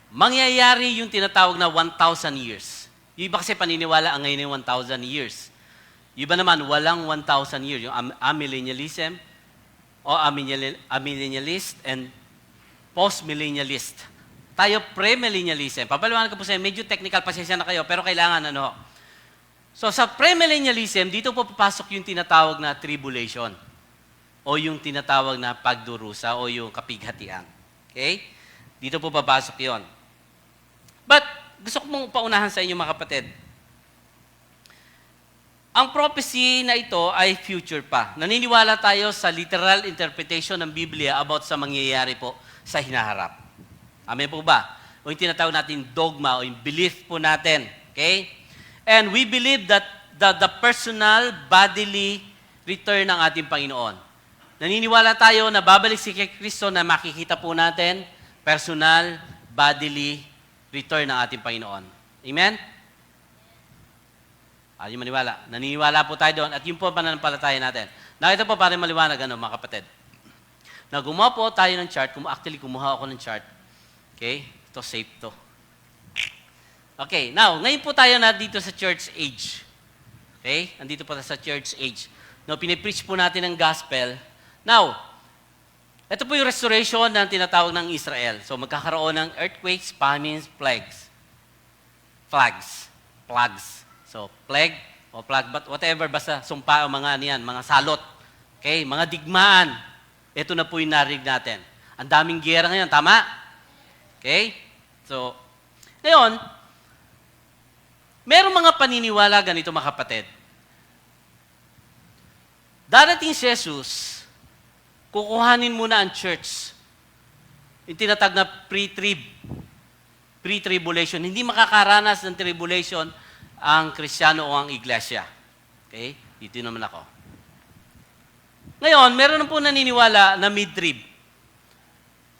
mangyayari yung tinatawag na 1,000 years. Yung iba kasi paniniwala ang ngayon yung 1,000 years. Yung iba naman, walang 1,000 years. Yung amillennialism o amillennialist and postmillennialist. Tayo premillennialism. Papaliwanag ko po sa inyo, medyo technical, pasensya na kayo, pero kailangan So sa premillennialism, dito po papasok yung tinatawag na tribulation o yung tinatawag na pagdurusa o yung kapighatian. Okay? Dito po papasok yon. But gusto ko mong paunahan sa inyo mga kapatid. Ang prophecy na ito ay future pa. Naniniwala tayo sa literal interpretation ng Biblia about sa mangyayari po sa hinaharap. Amen po ba? O yung tinatawag natin dogma o yung belief po natin. Okay? And we believe that the personal bodily return ng ating Panginoon. Naniniwala tayo na babalik si Kristo na makikita po natin personal bodily return ng ating Panginoon. Amen? Yung maniwala. Naniniwala po tayo doon at yun po ang pananampalataya natin. Now, ito po para maliwanag, mga kapatid. Na gumawa po tayo ng chart. Actually, kumuha ako ng chart. Okay? Ito, safe to. Okay, now, ngayon po tayo na dito sa church age. Okay? Andito po sa church age. Now, pinipreach po natin ang gospel. Now, ito po yung restoration ng tinatawag ng Israel. So, magkakaroon ng earthquakes, famines, plagues. Plagues. So, plague o plague, but whatever, basta sumpa o mga niyan, mga salot. Okay? Mga digmaan. Ito na po yung narinig natin. Ang daming giyera ngayon, tama? Okay? So, ngayon, merong mga paniniwala ganito mga kapatid. Darating si Jesus, kukuhanin muna ang church. Yung tinatag na pre-tribulation. Hindi makakaranas ng tribulation ang Kristiyano o ang iglesia. Okay? Dito naman ako. Ngayon, meron na po naniniwala na mid-trib.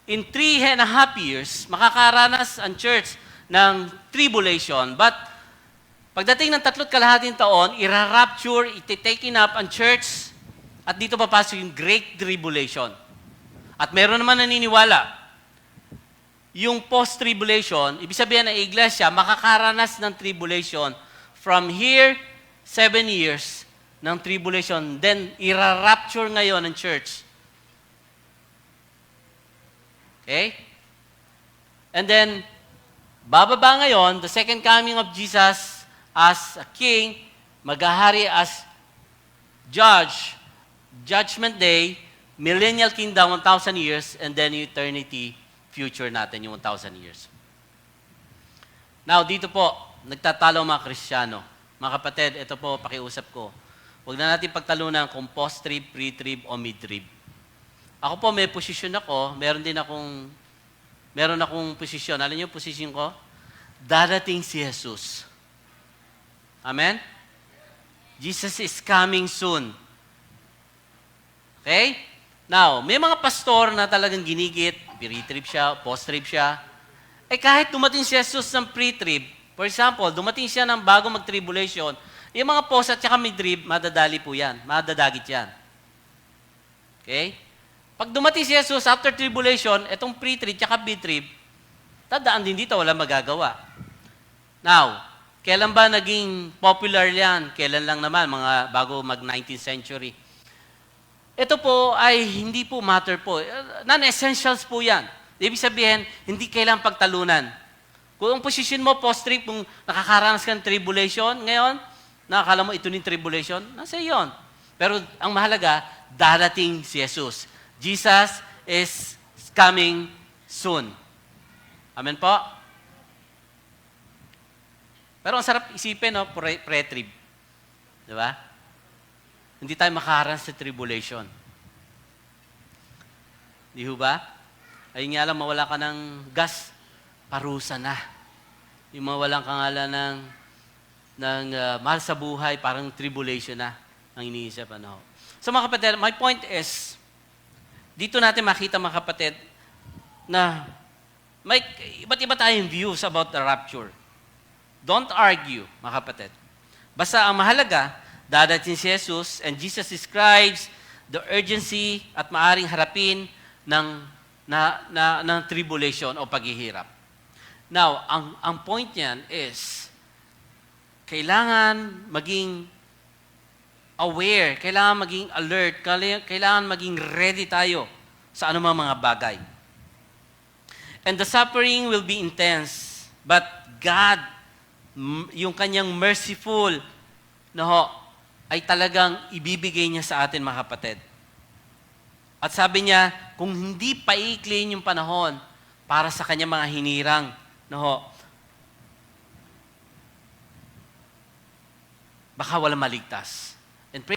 In 3.5 years, makakaranas ang church ng tribulation. But, pagdating ng 3 kalahating taon, ira-rapture, iti-taken up ang church, at dito papasok yung Great Tribulation. At meron naman naniniwala, yung post-tribulation, ibig sabihin ng iglesia, makakaranas ng tribulation from here, 7 years ng tribulation. Then, ira-rapture ngayon ng church. Okay? And then, bababa ngayon, the second coming of Jesus as a king, maghahari as judge, judgment day, millennial kingdom, 1,000 years, and then eternity, future natin, yung 1,000 years. Now, dito po, nagtatalo mga Kristiyano. Mga kapatid, ito po, pakiusap ko. Huwag na natin pagtalunan kung post-trib, pre-trib, o mid-trib. Ako po, may posisyon ako. Meron akong posisyon. Alam niyo yung posisyon ko? Darating si Jesus. Amen? Jesus is coming soon. Okay? Now, may mga pastor na talagang ginigit, pre-trib siya, post-trib siya. Kahit dumating si Jesus ng pre-trib, for example, dumating siya ng bago mag-tribulation, yung mga post at saka mid-trib, madadali po yan. Madadagit yan. Okay? Pag dumating si Jesus after tribulation, itong pre-trib at saka mid-trib, tadaan din dito, wala magagawa. Now, kailan ba naging popular yan? Kailan lang naman, mga bago mag-19th century. Ito po ay hindi po matter po. Non-essentials po yan. Ibig sabihin, hindi kailangang pagtalunan. Kung ang posisyon mo post-trib, kung nakakaranas ka ng tribulation, ngayon, nakakala mo ito ng tribulation, nasa iyon. Pero ang mahalaga, darating si Jesus. Jesus is coming soon. Amen po? Pero ang sarap isipin, no? Pre-trib. Di ba? Hindi tayo makakaranas sa tribulation. Di ba? Ayun nga lang, mawala ka ng gas, parusa na. Yung mawalang kangalan ng mahal sa buhay, parang tribulation na ang iniisip. So mga kapatid, my point is, dito natin makita mga kapatid, na may iba't iba tayong views about the rapture. Don't argue, mga kapatid. Basta ang mahalaga, dadating si Jesus, and Jesus describes the urgency at maaring harapin ng tribulation o paghihirap. Now, ang point niyan is, kailangan maging aware, kailangan maging alert, kailangan maging ready tayo sa anumang mga bagay. And the suffering will be intense, but God, yung kanyang merciful no ho, ay talagang ibibigay niya sa atin, mga kapatid. At sabi niya, kung hindi paikliin yung panahon para sa kanyang mga hinirang, no ho, baka walang maligtas. And pray.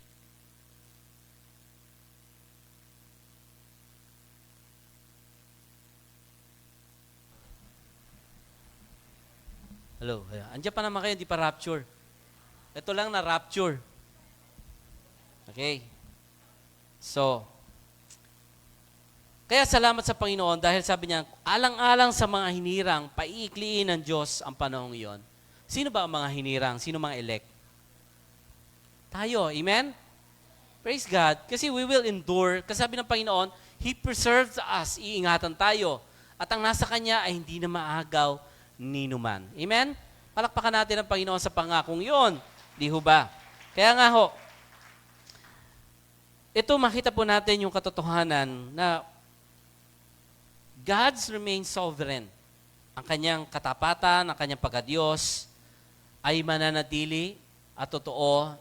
Hello. Andiyan pa naman kayo, hindi pa rapture. Ito lang na rapture. Okay. So, kaya salamat sa Panginoon dahil sabi niya, alang-alang sa mga hinirang, paiikliin ng Diyos ang panahong iyon. Sino ba ang mga hinirang? Sino mga elect? Tayo. Amen? Praise God. Kasi we will endure. Kasi sabi ng Panginoon, He preserves us. Iingatan tayo. At ang nasa Kanya ay hindi na maagaw ni numan. Amen? Palakpakan natin ang Panginoon sa pangakong yun. Di ho ba? Kaya nga ho, ito makita po natin yung katotohanan na God's remains sovereign. Ang kanyang katapatan, ang kanyang pagkadiyos ay mananatili at totoo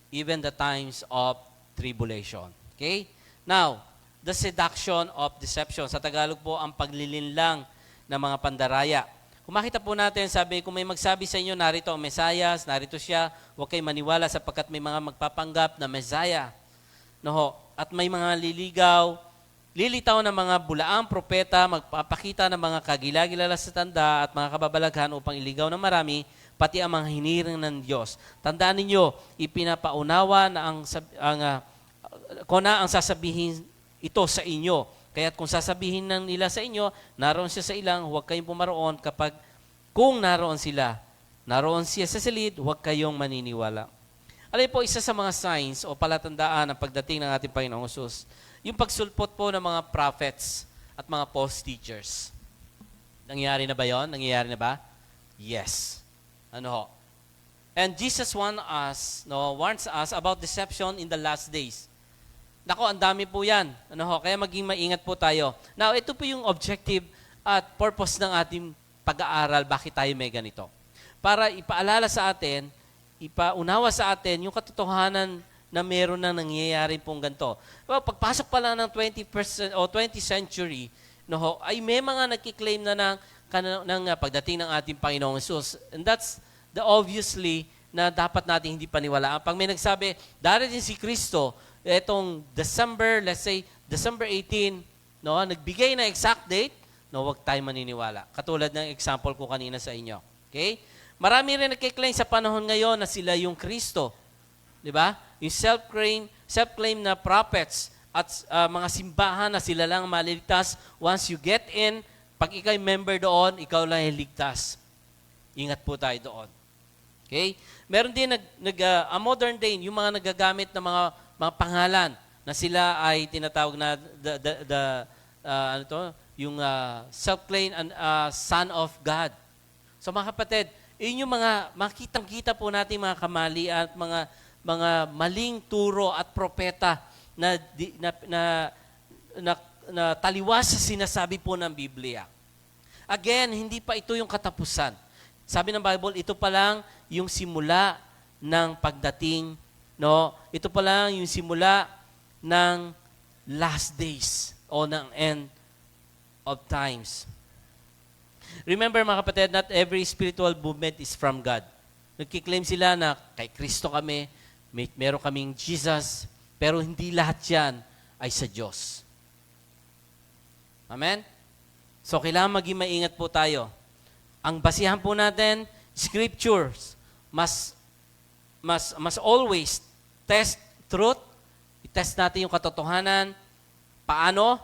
even the times of tribulation. Okay? Now, the seduction of deception. Sa Tagalog po, ang paglilinlang ng mga pandaraya. Kung makita po natin, sabi, kung may magsabi sa inyo, narito ang Mesayas, narito siya, huwag kayo maniwala sapagkat may mga magpapanggap na Mesaya. No, at may mga lilitaw ng mga bulaang propeta, magpapakita ng mga kagilagilala sa tanda at mga kababalaghan upang iligaw ng marami, pati ang mga hiniring ng Diyos. Tandaan ninyo, ipinapaunawa na ang sasabihin ito sa inyo. Kaya kung sasabihin ng nila sa inyo, naroon siya sa ilang, huwag kayong pumaroon kung naroon sila. Naroon siya sa silid, huwag kayong maniniwala. Alay po, isa sa mga signs o palatandaan ng pagdating ng ating Panginoong Hesus, yung pagsulpot po ng mga prophets at mga false teachers. Nangyayari na ba yon? Nangyayari na ba? Yes. Ano ho? And Jesus warns us about deception in the last days. Nako, ang dami po yan. Ano ho? Kaya maging maingat po tayo. Now, ito po yung objective at purpose ng ating pag-aaral, bakit tayo may ganito. Para ipaalala sa atin, ipaunawa sa atin yung katotohanan na meron na nangyayari pong ganito. Well, pagpasok pa lang ng 20th century, no ho, ay may mga nagkiklaim na ng pagdating ng ating Panginoong Hesus. And that's the obviously na dapat natin hindi paniwalaan. Pag may nagsabi, darating si Kristo, etong December 18, no, nagbigay na exact date, no, wag tayo maniniwala. Katulad ng example ko kanina sa inyo. Okay? Marami rin nagkiklaim sa panahon ngayon na sila yung Kristo. Di ba? Yung self-claim na prophets at mga simbahan na sila lang maliligtas. Once you get in, pag ikaw'y member doon, ikaw lang iligtas. Ingat po tayo doon. Okay? Meron din a modern day, yung mga nagagamit ng mga pangalan na sila ay tinatawag na yung self-claim son of God. So mga kapatid, yun yung mga makitang-kita po natin mga kamali at mga maling turo at propeta na taliwas sa sinasabi po ng Biblia. Again, hindi pa ito yung katapusan. Sabi ng Bible, ito pa lang yung simula ng pagdating, no? Ito pa lang yung simula ng last days o ng end of times. Remember mga kapatid, not every spiritual movement is from God. Nagkiklaim sila na kay Kristo kami, meron kaming Jesus, pero hindi lahat yan ay sa Diyos. Amen? So kailangan maging maingat po tayo. Ang basihan po natin, scriptures, must always test truth. I-test natin yung katotohanan. Paano?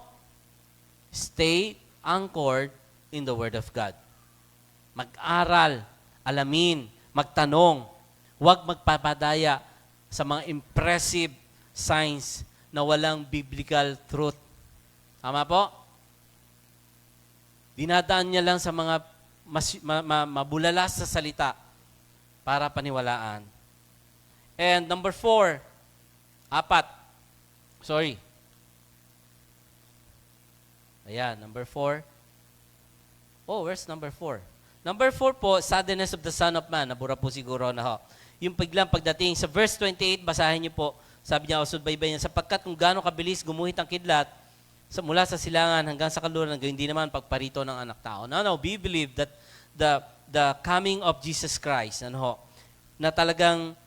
Stay anchored in the Word of God. Mag-aral, alamin, magtanong. Huwag magpapadaya sa mga impressive signs na walang biblical truth. Tama po? Dinadaan niya lang sa mga mabulalas sa salita para paniwalaan. And number 4, Ayan, number 4. Oh, where's number 4? Number 4 po, suddenness of the Son of Man. Nabura po siguro na ho. yung biglang pagdating. Sa verse 28, basahin niyo po, sabi niya, usod-baybay niya, sapagkat kung gaano kabilis gumuhit ang kidlat, mula sa silangan hanggang sa kanluran, hindi naman pagparito ng anak tao. No, we believe that the coming of Jesus Christ, na talagang,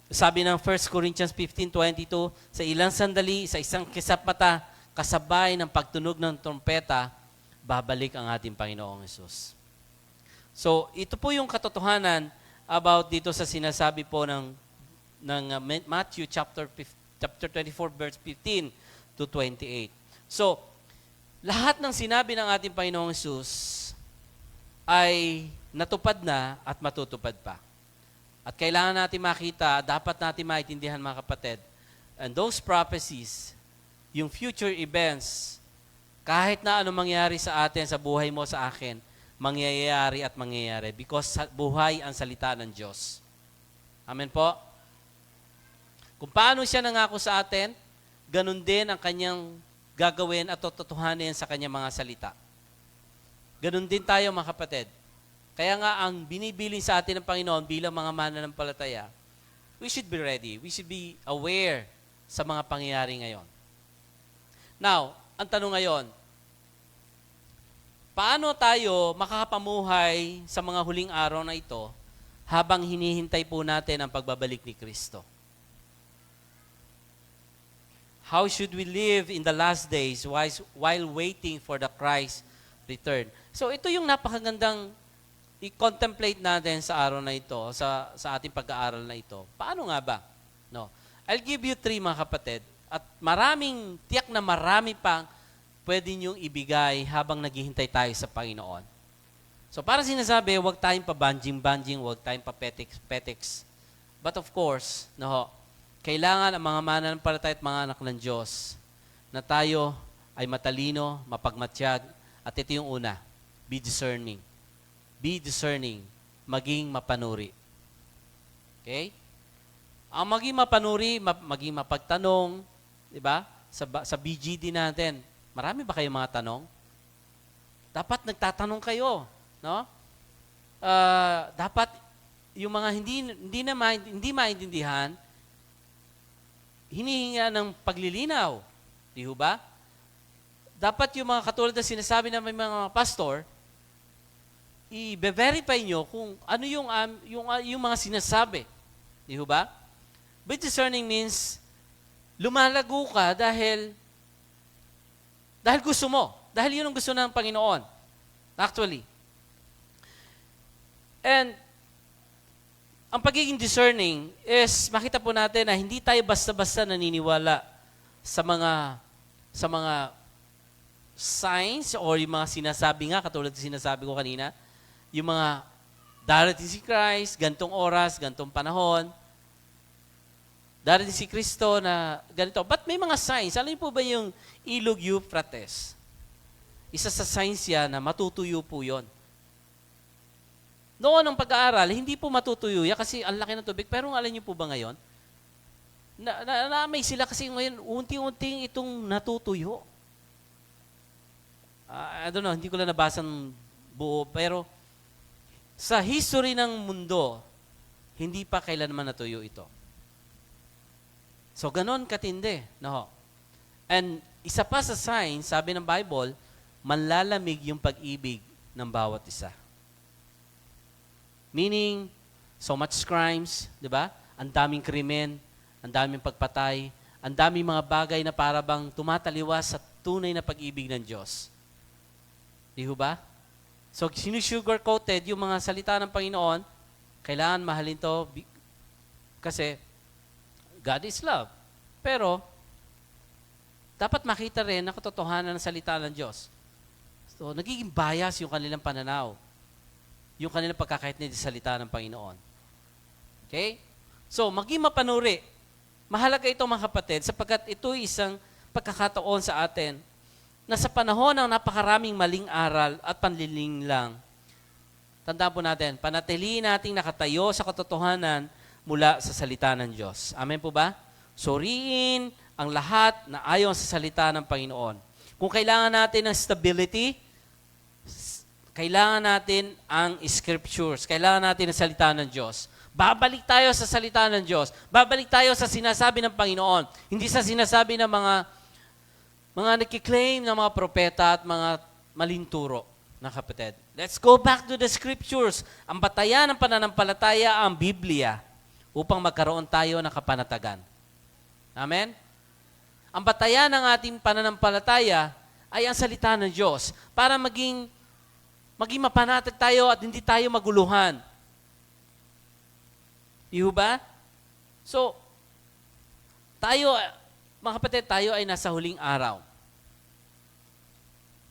sabi ng 1 Corinthians 15:22, sa ilang sandali, sa isang kisap mata, kasabay ng pagtunog ng trompeta, babalik ang ating Panginoong Hesus. So, ito po yung katotohanan about dito sa sinasabi po ng Matthew chapter 24 verse 15 to 28. So, lahat ng sinabi ng ating Panginoong Hesus ay natupad na at matutupad pa. At kailangan natin makita, dapat natin maintindihan mga kapatid, and those prophecies, yung future events, kahit na ano mangyari sa atin, sa buhay mo, sa akin, mangyayari at mangyayari because buhay ang salita ng Diyos. Amen po? Kung paano siya nangako sa atin, ganun din ang kanyang gagawin at totohanin sa kanyang mga salita. Ganun din tayo mga kapatid. Kaya nga ang binibilin sa atin ng Panginoon bilang mga mananampalataya, we should be ready. We should be aware sa mga pangyayari ngayon. Now, ang tanong ngayon, paano tayo makakapamuhay sa mga huling araw na ito habang hinihintay po natin ang pagbabalik ni Kristo? How should we live in the last days while waiting for the Christ return? So ito yung napakagandang i-contemplate natin sa araw na ito, sa ating pag-aaral na ito. Paano nga ba? No. I'll give you 3 mga kapatid, at tiyak na marami pang pwede niyong ibigay habang naghihintay tayo sa Panginoon. So para sinasabi, huwag tayong pa-banjing-banjing, huwag tayong pa-petiks. But of course, kailangan ang mga mananampalataya at mga anak ng Diyos na tayo ay matalino, mapagmatsyag, at ito yung una, be discerning. Be discerning, maging mapanuri. Okay? Ang maging mapanuri, maging mapagtanong, di ba? Sa BGD natin, marami ba kayong mga tanong? Dapat nagtatanong kayo, no? Dapat yung mga hindi maintindihan, hinihinga ng paglilinaw. Di ba? Dapat yung mga katulad na sinasabi ng mga pastor, i-verify nyo kung ano yung mga sinasabi. Di ba? But discerning means, lumalago ka dahil gusto mo. Dahil yun ang gusto ng Panginoon. Actually. And, ang pagiging discerning is, makita po natin na hindi tayo basta-basta naniniwala sa mga signs or yung mga sinasabi nga, katulad ng sinasabi ko kanina, yung mga darating si Christ, gantong oras, gantong panahon, darating si Kristo na ganito. But may mga signs. Alam niyo po ba yung Ilog Euphrates? Isa sa signs yan na matutuyo po yun. Noon ang pag-aaral, hindi po matutuyo yan kasi ang laki ng tubig. Pero alam niyo po ba ngayon? May sila kasi ngayon, unti-unting itong natutuyo. I don't know, hindi ko lang nabasang buo. Pero sa history ng mundo, hindi pa kailanman natuyo ito. So, ganon katindi. No? And isa pa sa sign, sabi ng Bible, manlalamig yung pag-ibig ng bawat isa. Meaning, so much crimes, di ba? Ang daming krimen, ang daming pagpatay, ang daming mga bagay na para bang tumataliwas sa tunay na pag-ibig ng Diyos. Di ba? So, sinusugar-coated yung mga salita ng Panginoon, kailangan mahalin to kasi God is love. Pero, dapat makita rin na katotohanan ng salita ng Diyos. So, nagiging bias yung kanilang pananaw. Yung kanilang pagkakaintindi sa salita ng Panginoon. Okay? So, maging mapanuri. Mahalaga ito mga kapatid sapagkat ito isang pagkakataon sa atin na sa panahon ng napakaraming maling aral at panliling lang, tandaan po natin, panatilihin nating nakatayo sa katotohanan mula sa salita ng Diyos. Amen po ba? Suriin ang lahat na ayon sa salita ng Panginoon. Kung kailangan natin ng stability, kailangan natin ang scriptures, kailangan natin ang salita ng Diyos. Babalik tayo sa salita ng Diyos. Babalik tayo sa sinasabi ng Panginoon. Hindi sa sinasabi ng mga nakiklaim ng mga propeta at mga malinturo na kapatid. Let's go back to the scriptures. Ang batayan ng pananampalataya ang Biblia upang magkaroon tayo ng kapanatagan. Amen? Ang batayan ng ating pananampalataya ay ang salita ng Diyos para maging mapanatag tayo at hindi tayo maguluhan. Iyo ba? So, tayo, mga kapatid, tayo ay nasa huling araw.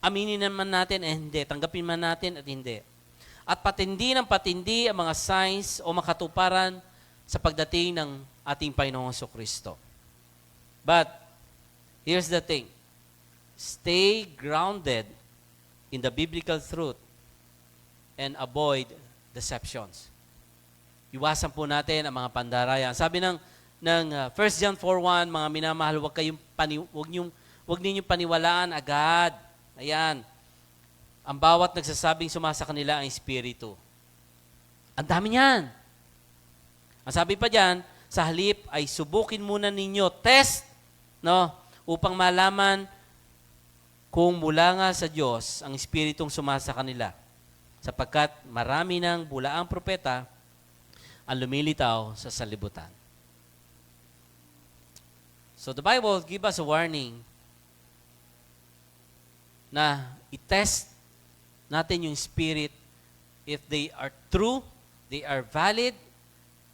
Aminin naman natin hindi. Tanggapin man natin at hindi. At patindi ng patindi ang mga signs o makatuparan sa pagdating ng ating Panginoong Kristo. But, here's the thing. Stay grounded in the biblical truth and avoid deceptions. Iwasan po natin ang mga pandarayan. Sabi ng 1 John 4:1, mga minamahal, huwag ninyong paniwalaan agad. Ayan. Ang bawat nagsasabing sumasa kanila ang espiritu. Ang dami niyan. Ang sabi pa diyan, sa halip ay subukin muna ninyo, test, no, upang malaman kung mula nga sa Diyos ang espiritong sumasa kanila. Sapagkat marami ng bulaang propeta ang lumilitaw sa sanlibutan. So the Bible gives us a warning na i-test natin yung spirit if they are true, they are valid,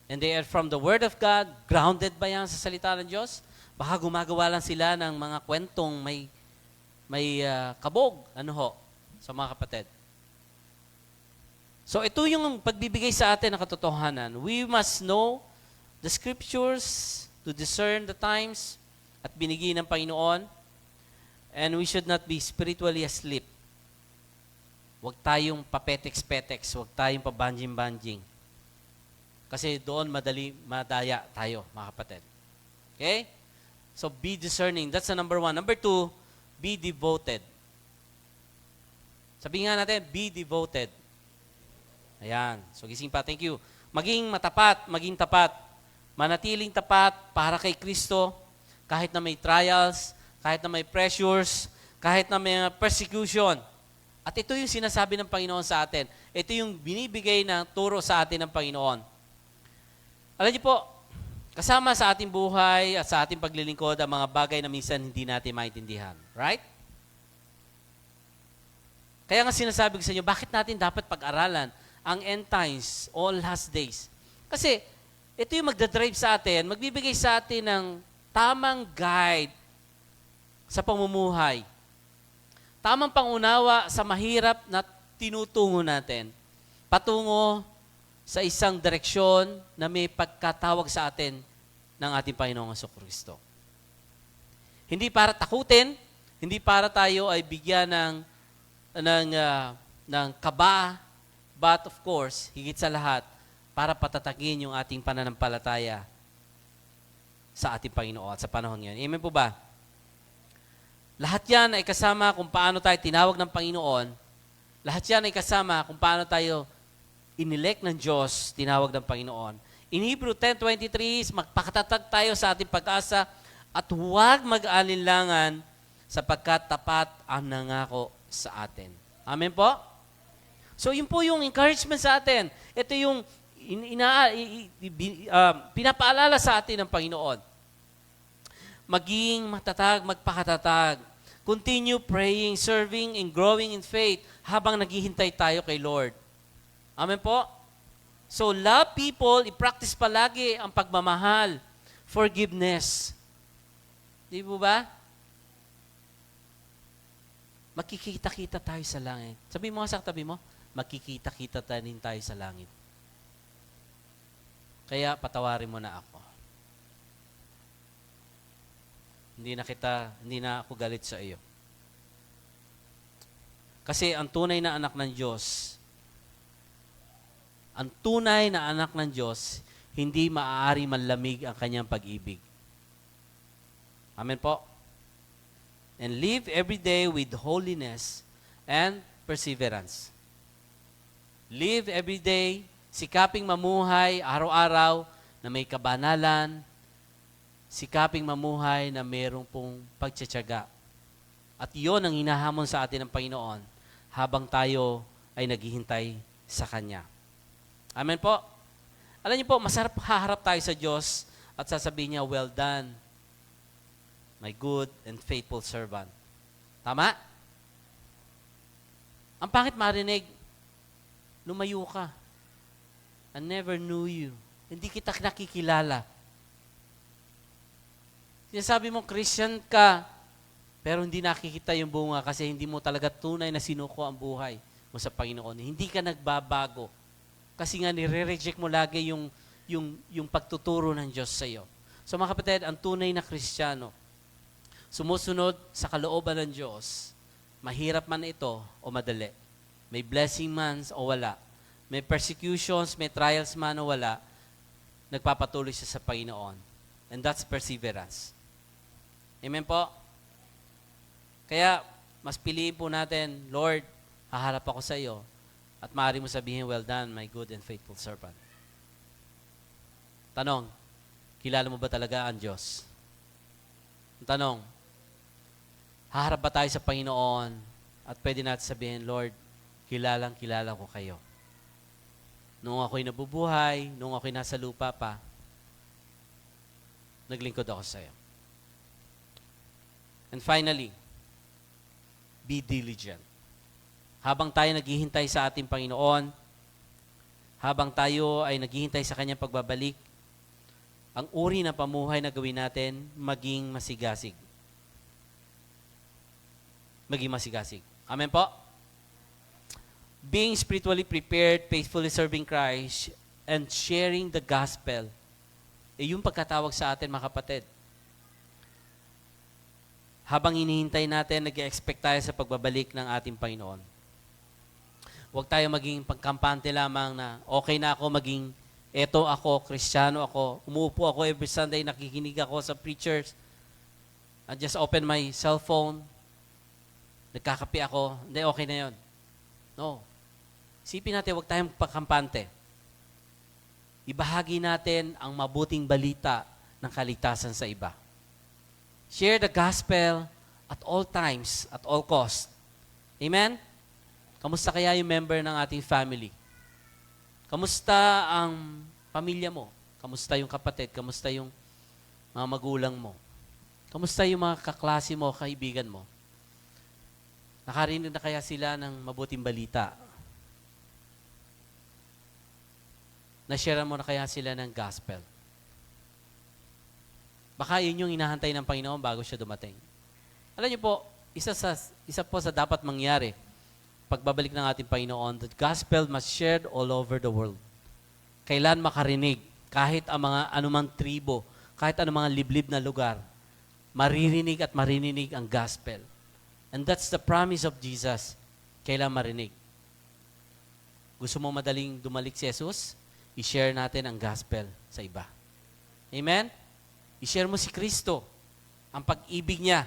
and they are from the Word of God, grounded ba yan sa salita ng Diyos? Baka gumagawa lang sila ng mga kwentong may kabog, sa mga kapatid. So ito yung pagbibigay sa atin ng katotohanan. We must know the scriptures to discern the times at binigay ng Panginoon, and we should not be spiritually asleep. Huwag tayong papetex-petex, huwag tayong pabanjing-banjing. Kasi doon madaya tayo, mga kapatid. Okay? So be discerning. That's the number 1. Number 2, be devoted. Sabihin nga natin, be devoted. Ayan. So, gising pa. Thank you. Maging matapat, maging tapat. Manatiling tapat para kay Kristo kahit na may trials, kahit na may pressures, kahit na may persecution. At ito yung sinasabi ng Panginoon sa atin. Ito yung binibigay na turo sa atin ng Panginoon. Alam niyo po, kasama sa ating buhay at sa ating paglilingkod ang mga bagay na minsan hindi natin maintindihan. Right? Kaya nga sinasabi ko sa inyo, bakit natin dapat pag-aralan ang end times, all last days? Kasi ito yung magdadrive sa atin, magbibigay sa atin ng tamang guide sa pamumuhay. Tamang pangunawa sa mahirap na tinutungo natin. Patungo sa isang direksyon na may pagkatawag sa atin ng ating Panginoong Jesucristo. Hindi para takutin, hindi para tayo ay bigyan ng kaba, but of course, higit sa lahat, para patatagin yung ating pananampalataya sa ating Panginoon at sa panahon ngayon. Amen po ba? Lahat yan ay kasama kung paano tayo tinawag ng Panginoon. Lahat yan ay kasama kung paano tayo inelect ng Diyos, tinawag ng Panginoon. In Hebrew 10:23, magpakatatag tayo sa ating pag-asa at huwag mag-alinlangan sapagkat tapat ang nangako sa atin. Amen po? So, yun po yung encouragement sa atin. Ito yung pinapaalala sa atin ng Panginoon. Maging matatag, magpakatatag. Continue praying, serving, and growing in faith habang naghihintay tayo kay Lord. Amen po? So, love people, i-practice palagi ang pagmamahal, forgiveness. Di po ba? Makikita-kita tayo sa langit. Sabi mo nga sa katabi mo, makikita-kita din tayo sa langit. Kaya patawarin mo na ako. Hindi na ako galit sa iyo. Kasi ang tunay na anak ng Diyos, hindi maaari manlamig ang kanyang pag-ibig. Amen po? And live every day with holiness and perseverance. Live every day Sikaping mamuhay araw-araw na may kabanalan, sikaping mamuhay na mayroong pong pagtsatsaga. At iyon ang hinahamon sa atin ng Panginoon habang tayo ay naghihintay sa Kanya. Amen po. Alam niyo po, masarap haharap tayo sa Diyos at sasabihin niya, well done, my good and faithful servant. Tama? Ang pangit marinig, lumayo ka. I never knew you. Hindi kita nakikilala. Sinasabi mo, Christian ka, pero hindi nakikita yung bunga kasi hindi mo talaga tunay na sinuko ang buhay mo sa Panginoon. Hindi ka nagbabago. Kasi nga nire-reject mo lagi yung pagtuturo ng Diyos sa iyo. So mga kapatid, ang tunay na Kristiyano, sumusunod sa kalooban ng Diyos, mahirap man ito o madali. May blessing man o wala. May persecutions, may trials man o wala, nagpapatuloy siya sa Panginoon. And that's perseverance. Amen po? Kaya, mas piliin po natin, Lord, haharap ako sa iyo. At maaari mo sabihin, well done, my good and faithful servant. Tanong, kilala mo ba talaga ang Diyos? Tanong, haharap ba tayo sa Panginoon at pwede natin sabihin, Lord, kilala ko kayo. Nung ako'y nabubuhay, nung ako'y nasa lupa pa, naglingkod ako sa iyo. And finally, be diligent. Habang tayo naghihintay sa ating Panginoon, habang tayo ay naghihintay sa Kanyang pagbabalik, ang uri ng pamuhay na gawin natin, maging masigasig. Maging masigasig. Amen po? Being spiritually prepared, faithfully serving Christ, and sharing the gospel, yung pagkatawag sa atin, mga kapatid. Habang hinihintay natin, nag-expect tayo sa pagbabalik ng ating Panginoon. Huwag tayo maging pagkampante lamang na okay na ako maging eto ako, Kristiyano ako, umuupo ako every Sunday, nakikinig ako sa preachers, I just open my cellphone, nagkakape ako, hindi, okay na yon. No. Isipin natin, huwag tayong pagkampante. Ibahagi natin ang mabuting balita ng kaligtasan sa iba. Share the gospel at all times, at all cost. Amen? Kamusta kaya yung member ng ating family? Kamusta ang pamilya mo? Kamusta yung kapatid? Kamusta yung mga magulang mo? Kamusta yung mga kaklase mo, kaibigan mo? Nakarinig na kaya sila ng mabuting balita? Na-share mo na kaya sila ng gospel? Baka yun yung hinahantay ng Panginoon bago siya dumating. Alam niyo po, isa po sa dapat mangyari pagbabalik ng ating Panginoon, the gospel must shared all over the world. Kailan makarinig, kahit ang mga anumang tribo, kahit anumang liblib na lugar, maririnig at marininig ang gospel. And that's the promise of Jesus. Kailan marinig. Gusto mo madaling dumalik si Jesus? I-share natin ang gospel sa iba. Amen? I-share mo si Kristo, ang pag-ibig niya.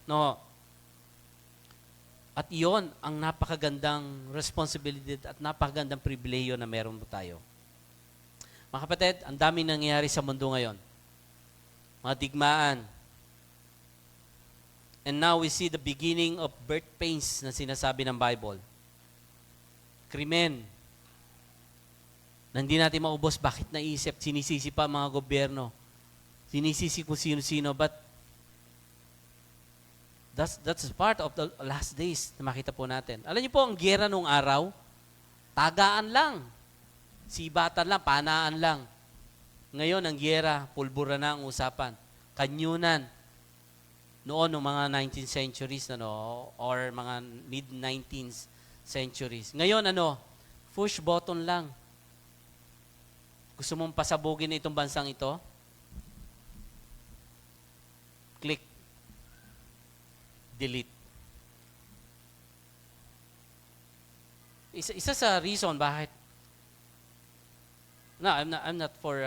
No. At iyon ang napakagandang responsibility at napakagandang pribileyo na meron mo tayo. Mga kapatid, ang daming nangyayari sa mundo ngayon. Mga digmaan. And now we see the beginning of birth pains na sinasabi ng Bible. Krimen. Na hindi natin maubos, bakit naisip? Sinisisi pa mga gobyerno. Sinisisi kung sino-sino. But that's part of the last days na makita po natin. Alam niyo po, ang giyera nung araw, tagaan lang. Sibatan lang, panaan lang. Ngayon, ang giyera, pulbura na ang usapan. Kanyunan. Noon, noong mga 19th centuries, or mga mid-19th centuries. Ngayon, push button lang. Gusto mong pasabugin na itong bansang ito? Click. Delete. Isa sa reason bakit I'm not for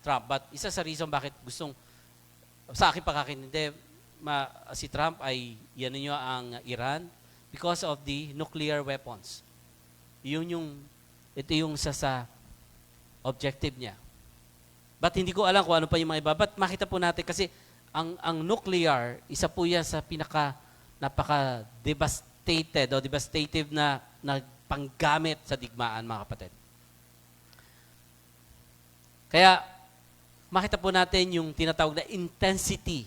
Trump, but isa sa reason bakit gustong sa akin pagkakintindi si Trump ay yan niyo ang Iran because of the nuclear weapons. Ito yung sa objective niya. But hindi ko alam kung ano pa yung mga iba. But makita po natin kasi ang nuclear, isa po yan sa napaka-devastated o devastative na panggamit sa digmaan, mga kapatid. Kaya, makita po natin yung tinatawag na intensity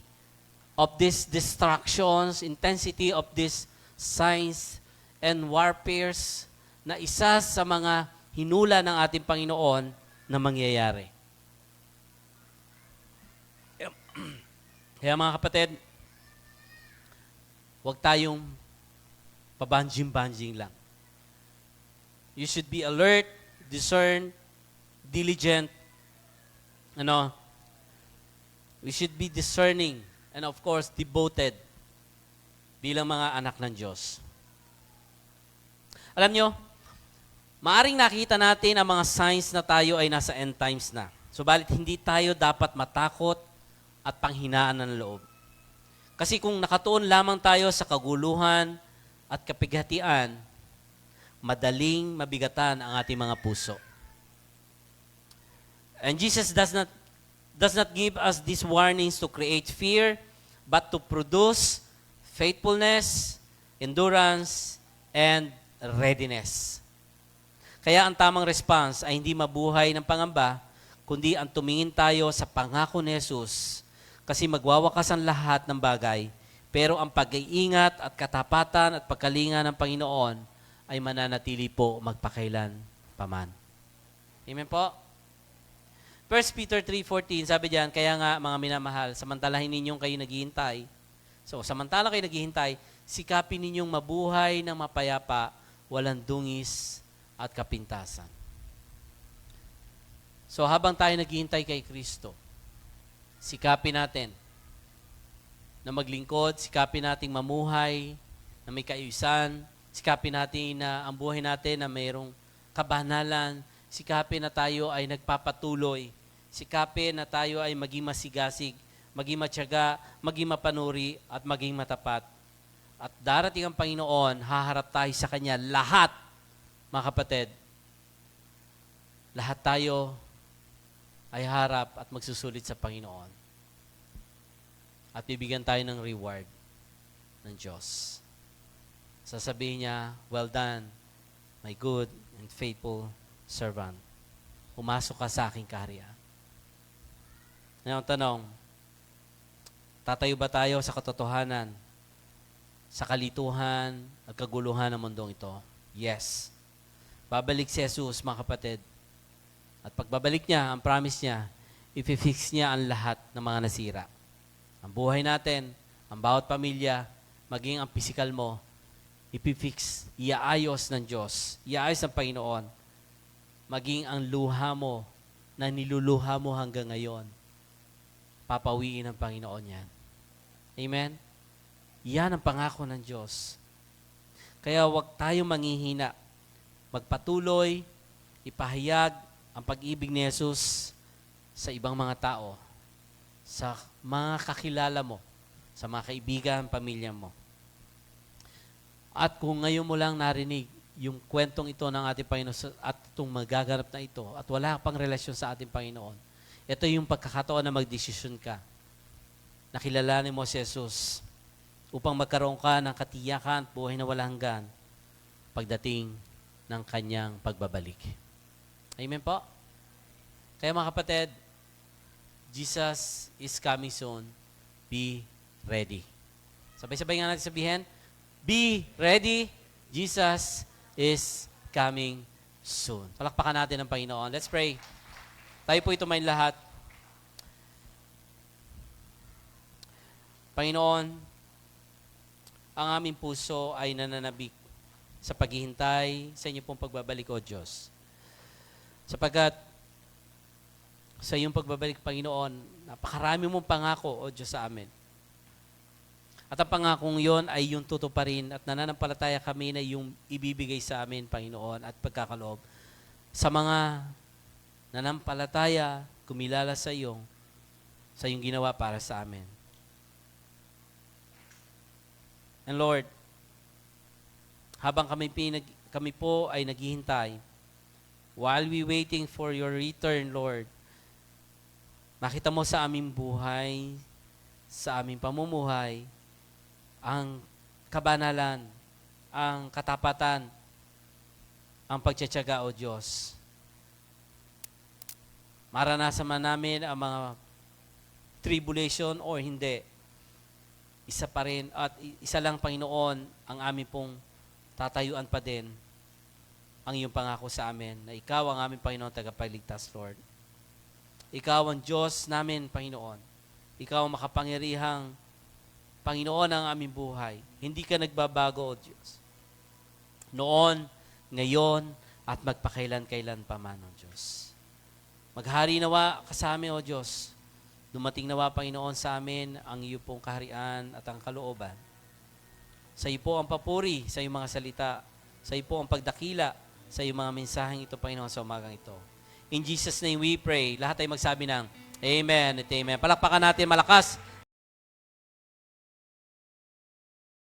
of these distractions, intensity of these signs and warfares na isa sa mga hinula ng ating Panginoon na mangyayari. Kaya mga kapatid, huwag tayong pabanjing-banjing lang. You should be alert, discern, diligent. We should be discerning and of course, devoted bilang mga anak ng Diyos. Alam nyo, maaring nakita natin ang mga signs na tayo ay nasa end times na. Subalit hindi tayo dapat matakot at panghinaan ng loob. Kasi kung nakatuon lamang tayo sa kaguluhan at kapighatian, madaling mabigatan ang ating mga puso. And Jesus does not give us these warnings to create fear, but to produce faithfulness, endurance, and readiness. Kaya ang tamang response ay hindi mabuhay ng pangamba, kundi ang tumingin tayo sa pangako ni Jesus. Kasi magwawakas ang lahat ng bagay, pero ang pag-iingat at katapatan at pagkalinga ng Panginoon ay mananatili po magpakailan paman. Amen po? 1 Peter 3:14, sabi diyan, kaya nga mga minamahal, samantalahin ninyong kayo naghihintay. So, samantala kayo naghihintay, sikapin ninyong mabuhay ng mapayapa, walang dungis at kapintasan. So, habang tayo naghihintay kay Kristo, sikapin natin na maglingkod, sikapin nating mamuhay na may kaayusan, sikapin natin na ang buhay natin na mayroong kabanalan, sikapin na tayo ay nagpapatuloy, sikapin na tayo ay maging masigasig, maging matyaga, maging mapanuri, at maging matapat. At darating ang Panginoon, haharap tayo sa Kanya lahat, mga kapatid. Lahat tayo ay harap at magsusulit sa Panginoon. At bibigyan tayo ng reward ng Diyos. Sasabihin niya, well done, my good and faithful servant. Pumasok ka sa aking kaharian. Ngayon, tanong, tatayo ba tayo sa katotohanan, sa kalituhan at kaguluhan ng mundong ito? Yes. Babalik si Jesus, mga kapatid. At pagbabalik niya, ang promise niya, ipifix niya ang lahat ng mga nasira. Ang buhay natin, ang bawat pamilya, maging ang physical mo, ipifix, iaayos ng Diyos, iaayos ng Panginoon. Maging ang luha mo, na niluluha mo hanggang ngayon, papawiin ng Panginoon yan. Amen? Yan ang pangako ng Diyos. Kaya huwag tayo manghihina. Magpatuloy, ipahayag ang pag-ibig ni Jesus sa ibang mga tao, sa mga kakilala mo, sa mga kaibigan, pamilya mo. At kung ngayon mo lang narinig yung kwentong ito ng ating Panginoon at itong magaganap na ito at wala pang relasyon sa ating Panginoon, ito yung pagkakataon na magdesisyon ka. Nakilalanin mo si Jesus upang magkaroon ka ng katiyakan at buhay na walang hanggan pagdating ng kanyang pagbabalik. Amen po? Kaya mga kapatid, Jesus is coming soon. Be ready. Sabay-sabay nga natin sabihin, be ready. Jesus is coming soon. Palakpakan natin ang Panginoon. Let's pray. Tayo po itumayin lahat. Panginoon, ang aming puso ay nananabik sa paghihintay sa inyo pong pagbabalik, O Diyos. Sapagkat sa iyong pagbabalik, Panginoon, napakarami mong pangako, O Diyos, sa amin. At ang pangakong yon ay yung tutuparin at nananampalataya kami na yung ibibigay sa amin, Panginoon, at pagkakaloob sa mga nanampalataya, kumilala sa iyong ginawa para sa amin. And Lord, habang kami po ay naghihintay, while we waiting for your return, Lord, makita mo sa aming buhay, sa aming pamumuhay, ang kabanalan, ang katapatan, ang pagtsatsaga, O Diyos. Maranasan man namin ang mga tribulation o hindi, isa pa rin at isa lang, Panginoon, ang aming pong tatayuan pa din ang iyong pangako sa amin na ikaw ang aming Panginoon tagapagligtas, Lord. Ikaw ang Diyos namin, Panginoon. Ikaw ang makapangyarihang Panginoon ng aming buhay. Hindi ka nagbabago, O Diyos. Noon, ngayon, at magpakailan-kailan pa man, O Diyos. Maghari nawa ka sa amin, O Diyos. Dumating nawa, Panginoon, sa amin ang iyo pong kaharian at ang kalooban. Sa iyo po ang papuri, sa iyong mga salita. Sa iyo po ang pagdakila, sa iyong mga mensaheng ito, Panginoon, sa umagang ito. In Jesus' name we pray. Lahat ay magsabi ng Amen at Amen. Palakpakan natin malakas